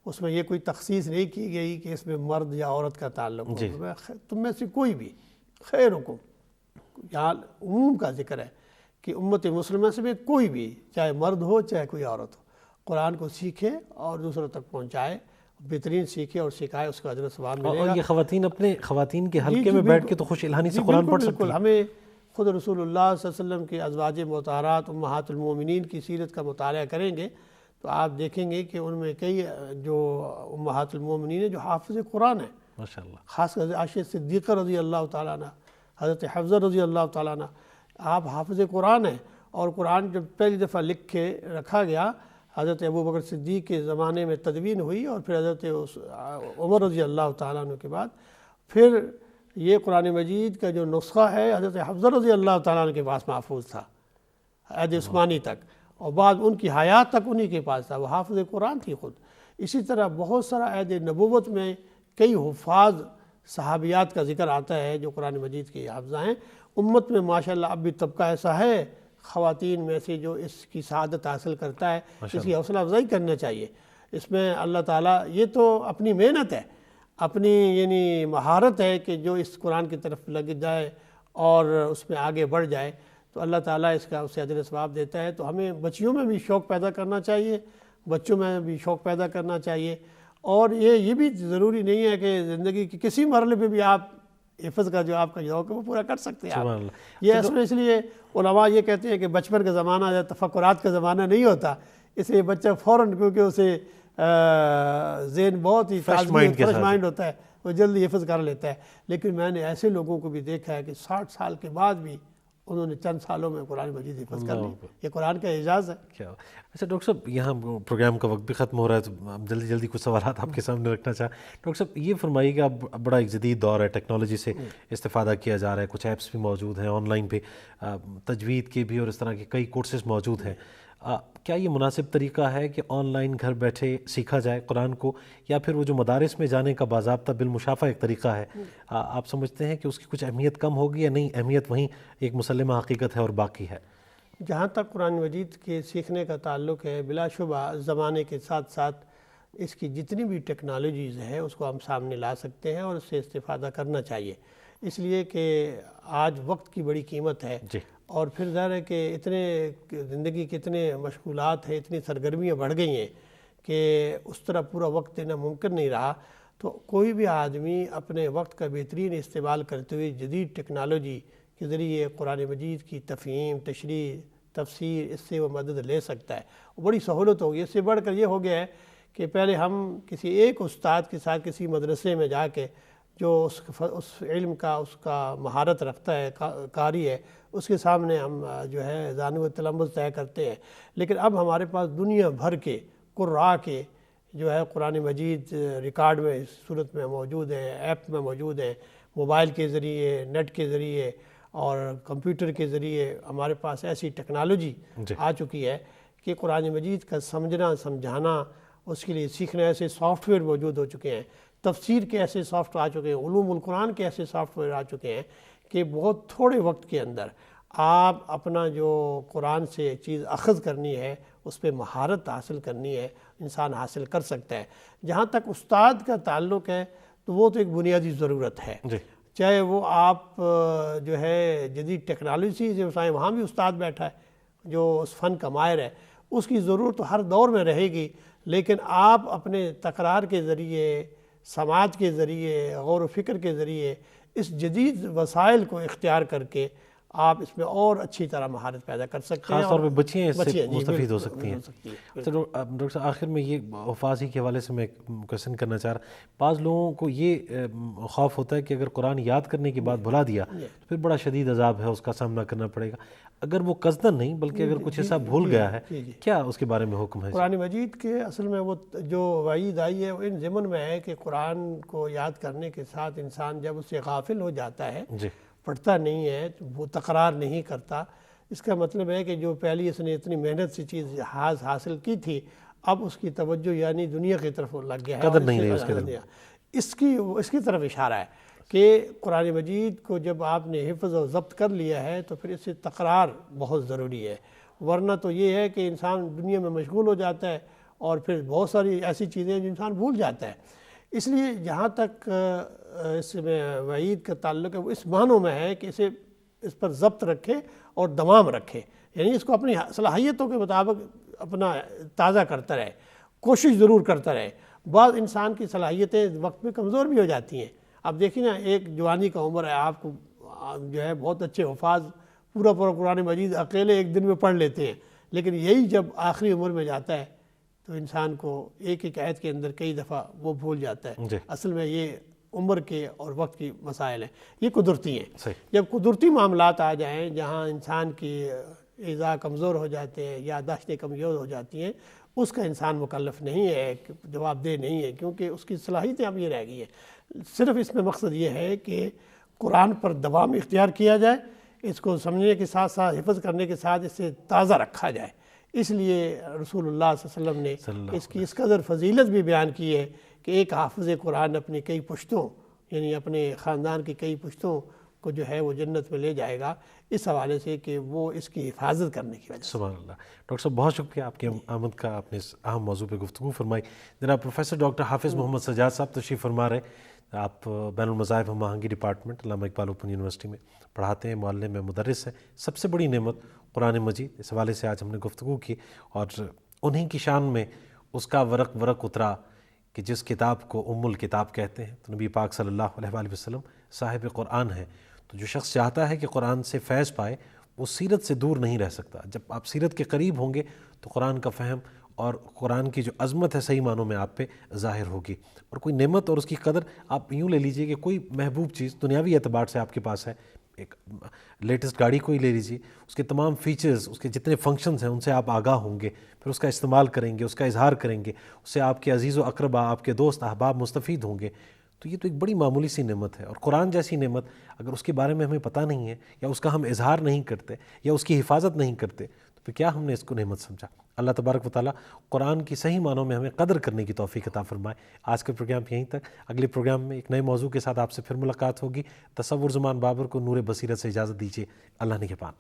اس میں یہ کوئی تخصیص نہیں کی گئی کہ اس میں مرد یا عورت کا تعلق ہو، تم میں سے کوئی بھی، خیرکم، یہاں عموم کا ذکر ہے کہ امت مسلمہ سے میں کوئی بھی، چاہے مرد ہو چاہے کوئی عورت ہو، قرآن کو سیکھے اور دوسروں تک پہنچائے، بہترین سیکھے اور سکھائے، اس کا اجر و ثواب ملے گا۔ اور یہ خواتین اپنے خواتین کے حلقے میں بیٹھ کے تو خوش الہانی سے قرآن پڑھ سکتی ہیں۔ ہمیں خود رسول اللہ صلی اللہ علیہ وسلم کے ازواج مطہرات امہات المومنین کی سیرت کا مطالعہ کریں گے تو آپ دیکھیں گے کہ ان میں کئی جو امہات المومنین ہیں جو حافظ قرآن ہیں ماشاءاللہ. خاص کر عائشہ صدیقہ رضی اللہ تعالیٰ عنہ، حضرت حفصہ رضی اللہ تعالیٰ عنہ، آپ حافظ قرآن ہیں. اور قرآن جب پہلی دفعہ لکھ کے رکھا گیا حضرت ابوبکر صدیق کے زمانے میں تدوین ہوئی، اور پھر حضرت عمر رضی اللہ تعالیٰ عنہ کے بعد پھر یہ قرآن مجید کا جو نسخہ ہے حضرت حفصہ رضی اللہ تعالیٰ عنہ کے پاس محفوظ تھا عہد عثمانی تک، اور بعد ان کی حیات تک انہی کے پاس تھا، وہ حافظ قرآن تھی خود. اسی طرح بہت سارا عہد نبوت میں کئی حفاظ صحابیات کا ذکر آتا ہے جو قرآن مجید کی حافظہ ہیں. امت میں ماشاءاللہ اب بھی طبقہ ایسا ہے خواتین میں سے جو اس کی سعادت حاصل کرتا ہے، اس کی حوصلہ افزائی کرنا چاہیے. اس میں اللہ تعالیٰ، یہ تو اپنی محنت ہے، اپنی یعنی مہارت ہے کہ جو اس قرآن کی طرف لگ جائے اور اس میں آگے بڑھ جائے تو اللہ تعالیٰ اس کا اسے اجر ثواب دیتا ہے. تو ہمیں بچیوں میں بھی شوق پیدا کرنا چاہیے، بچوں میں بھی شوق پیدا کرنا چاہیے. اور یہ بھی ضروری نہیں ہے کہ زندگی کے کسی مرحلے پہ بھی آپ حفظ کا جو آپ کا شوق ہے وہ پورا کر سکتے ہیں آپ. یہ اس لیے علماء یہ کہتے ہیں کہ بچپن کا زمانہ یا تفکرات کا زمانہ نہیں ہوتا، اس لیے بچہ فوراً کیونکہ اسے ذہن بہت ہی فریش مائنڈ ہوتا ہے، وہ جلدی حفظ کر لیتا ہے. لیکن میں نے ایسے لوگوں کو بھی دیکھا ہے کہ 60 سال کے بعد بھی انہوں نے چند سالوں میں قرآن مجید حفظ کر لی. یہ قرآن کا اعجاز ہے. کیا اچھا ڈاکٹر صاحب، یہاں پروگرام کا وقت بھی ختم ہو رہا ہے تو ہم جلدی جلدی کچھ سوالات آپ کے سامنے رکھنا چاہیں. ڈاکٹر صاحب یہ فرمائیے کہ اب بڑا ایک جدید دور ہے، ٹیکنالوجی سے استفادہ کیا جا رہا ہے، کچھ ایپس بھی موجود ہیں آن لائن پہ، تجوید کے بھی اور اس طرح کے کئی کورسز موجود ہیں. کیا یہ مناسب طریقہ ہے کہ آن لائن گھر بیٹھے سیکھا جائے قرآن کو، یا پھر وہ جو مدارس میں جانے کا باضابطہ بالمشافہ ایک طریقہ ہے، آپ سمجھتے ہیں کہ اس کی کچھ اہمیت کم ہوگی یا نہیں، اہمیت وہیں ایک مسلمہ حقیقت ہے اور باقی ہے؟ جہاں تک قرآن مجید کے سیکھنے کا تعلق ہے، بلا شبہ زمانے کے ساتھ ساتھ اس کی جتنی بھی ٹیکنالوجیز ہیں اس کو ہم سامنے لا سکتے ہیں اور اس سے استفادہ کرنا چاہیے، اس لیے کہ آج وقت کی بڑی قیمت ہے. اور پھر ظاہر ہے کہ اتنے زندگی کے اتنے مشغولات ہیں، اتنی سرگرمیاں بڑھ گئی ہیں کہ اس طرح پورا وقت دینا ممکن نہیں رہا. تو کوئی بھی آدمی اپنے وقت کا بہترین استعمال کرتے ہوئے جدید ٹیکنالوجی کے ذریعے قرآن مجید کی تفہیم، تشریح، تفسیر، اس سے وہ مدد لے سکتا ہے. وہ بڑی سہولت ہوگی. اس سے بڑھ کر یہ ہو گیا ہے کہ پہلے ہم کسی ایک استاد کے ساتھ کسی مدرسے میں جا کے جو اس علم کا اس کا مہارت رکھتا ہے، قاری ہے، اس کے سامنے ہم جو ہے زانو تلمذ طے کرتے ہیں. لیکن اب ہمارے پاس دنیا بھر کے قراء کے جو ہے قرآن مجید ریکارڈ میں اس صورت میں موجود ہیں، ایپ میں موجود ہیں، موبائل کے ذریعے، نیٹ کے ذریعے اور کمپیوٹر کے ذریعے ہمارے پاس ایسی ٹیکنالوجی آ چکی ہے کہ قرآن مجید کا سمجھنا، سمجھانا، اس کے لیے سیکھنا ایسے سافٹ ویئر موجود ہو چکے ہیں، تفسیر کے ایسے سافٹ ویئر آ چکے ہیں، علوم القرآن کے ایسے سافٹ ویئر آ چکے ہیں کہ بہت تھوڑے وقت کے اندر آپ اپنا جو قرآن سے چیز اخذ کرنی ہے، اس پہ مہارت حاصل کرنی ہے، انسان حاصل کر سکتا ہے. جہاں تک استاد کا تعلق ہے تو وہ تو ایک بنیادی ضرورت ہے. چاہے وہ آپ جو ہے جدید ٹیکنالوجی سے وہاں بھی استاد بیٹھا ہے جو اس فن کا ماہر ہے، اس کی ضرورت تو ہر دور میں رہے گی. لیکن آپ اپنے تکرار کے ذریعے، سماعت کے ذریعے، غور و فکر کے ذریعے اس جدید وسائل کو اختیار کر کے آپ اس میں اور اچھی طرح مہارت پیدا کر سکتے ہیں. خاص طور پہ بچیاں اس سے مستفید ہو سکتی ہیں. ڈاکٹر صاحب آخر میں یہ حفاظ ہی کے حوالے سے میں کوشچن کرنا چاہ رہا ہوں. بعض لوگوں کو یہ خوف ہوتا ہے کہ اگر قرآن یاد کرنے کے بعد بھلا دیا تو پھر بڑا شدید عذاب ہے، اس کا سامنا کرنا پڑے گا. اگر وہ قصدن نہیں بلکہ اگر کچھ ایسا بھول گیا ہے، کیا اس کے بارے میں حکم ہے؟ قرآن مجید کے اصل میں وہ جو وعید آئی ہے وہ ان ضمن میں ہے کہ قرآن کو یاد کرنے کے ساتھ انسان جب اس سے غافل ہو جاتا ہے، پڑھتا نہیں ہے، وہ تکرار نہیں کرتا، اس کا مطلب ہے کہ جو پہلی اس نے اتنی محنت سے چیز حاصل کی تھی اب اس کی توجہ یعنی دنیا کی طرف لگ گیا ہے، قدر نہیں رہی اس کے دل. اس کی طرف اشارہ ہے کہ قرآن مجید کو جب آپ نے حفظ و ضبط کر لیا ہے تو پھر اس سے تکرار بہت ضروری ہے. ورنہ تو یہ ہے کہ انسان دنیا میں مشغول ہو جاتا ہے اور پھر بہت ساری ایسی چیزیں ہیں جو انسان بھول جاتا ہے. اس لیے جہاں تک اس میں وعید کا تعلق ہے وہ اس معنوں میں ہے کہ اس پر ضبط رکھے اور دوام رکھے، یعنی اس کو اپنی صلاحیتوں کے مطابق اپنا تازہ کرتا رہے، کوشش ضرور کرتا رہے. بعض انسان کی صلاحیتیں وقت میں کمزور بھی ہو جاتی ہیں. اب دیکھیں نا، ایک جوانی کا عمر ہے، آپ کو جو ہے بہت اچھے حفاظ پورا قرآن مجید اکیلے ایک دن میں پڑھ لیتے ہیں، لیکن یہی جب آخری عمر میں جاتا ہے تو انسان کو ایک ایک آیت کے اندر کئی دفعہ وہ بھول جاتا ہے۔ اصل میں یہ عمر کے اور وقت کی مسائل ہیں، یہ قدرتی ہیں۔ جب قدرتی معاملات آ جائیں جہاں انسان کی اعضاء کمزور ہو جاتے ہیں، یادداشتیں کمزور ہو جاتی ہیں، اس کا انسان مکلف نہیں ہے، جواب دہ نہیں ہے، کیونکہ اس کی صلاحیتیں اب یہ رہ گئی ہیں۔ صرف اس میں مقصد یہ ہے کہ قرآن پر دوام اختیار کیا جائے، اس کو سمجھنے کے ساتھ ساتھ حفظ کرنے کے ساتھ اسے تازہ رکھا جائے۔ اس لیے رسول اللہ صلی اللہ علیہ وسلم نے اس کی اس قدر فضیلت بھی بیان کی ہے کہ ایک حافظ قرآن اپنی کئی پشتوں، یعنی اپنے خاندان کی کئی پشتوں کو جو ہے وہ جنت میں لے جائے گا، اس حوالے سے کہ وہ اس کی حفاظت کرنے کی وجہ سے۔ سبحان اللہ۔ ڈاکٹر صاحب بہت شکریہ آپ کی آمد کا، آپ نے اس اہم موضوع پہ گفتگو فرمائی۔ جناب پروفیسر ڈاکٹر حافظ محمد سجاد صاحب تشریف فرما رہے ہیں، آپ بین المذاہب ہم آہنگی ڈپارٹمنٹ علامہ اقبال اوپن یونیورسٹی میں پڑھاتے ہیں، معلم میں مدرس ہیں۔ سب سے بڑی نعمت قرآن مجید، اس حوالے سے آج ہم نے گفتگو کی، اور انہی کی شان میں اس کا ورق اترا کہ جس کتاب کو ام الکتاب کہتے ہیں، تو نبی پاک صلی اللہ علیہ وآلہ وسلم صاحب قرآن ہے۔ تو جو شخص چاہتا ہے کہ قرآن سے فیض پائے، وہ سیرت سے دور نہیں رہ سکتا۔ جب آپ سیرت کے قریب ہوں گے تو قرآن کا فہم اور قرآن کی جو عظمت ہے صحیح معنوں میں آپ پہ ظاہر ہوگی۔ اور کوئی نعمت اور اس کی قدر آپ یوں لے لیجئے کہ کوئی محبوب چیز دنیاوی اعتبار سے آپ کے پاس ہے، ایک لیٹسٹ گاڑی کو ہی لے لیجیے، اس کے تمام فیچرز، اس کے جتنے فنکشنز ہیں ان سے آپ آگاہ ہوں گے، پھر اس کا استعمال کریں گے، اس کا اظہار کریں گے، اس سے آپ کے عزیز و اقربا، آپ کے دوست احباب مستفید ہوں گے۔ تو یہ تو ایک بڑی معمولی سی نعمت ہے، اور قرآن جیسی نعمت اگر اس کے بارے میں ہمیں پتہ نہیں ہے، یا اس کا ہم اظہار نہیں کرتے، یا اس کی حفاظت نہیں کرتے، تو پھر کیا ہم نے اس کو نعمت سمجھا؟ اللہ تبارک و تعالیٰ قرآن کی صحیح معنوں میں ہمیں قدر کرنے کی توفیق عطا فرمائے۔ آج کا پروگرام یہیں تک، اگلے پروگرام میں ایک نئے موضوع کے ساتھ آپ سے پھر ملاقات ہوگی۔ تصور زمان بابر کو نور بصیرت سے اجازت دیجیے۔ اللہ نگہبان۔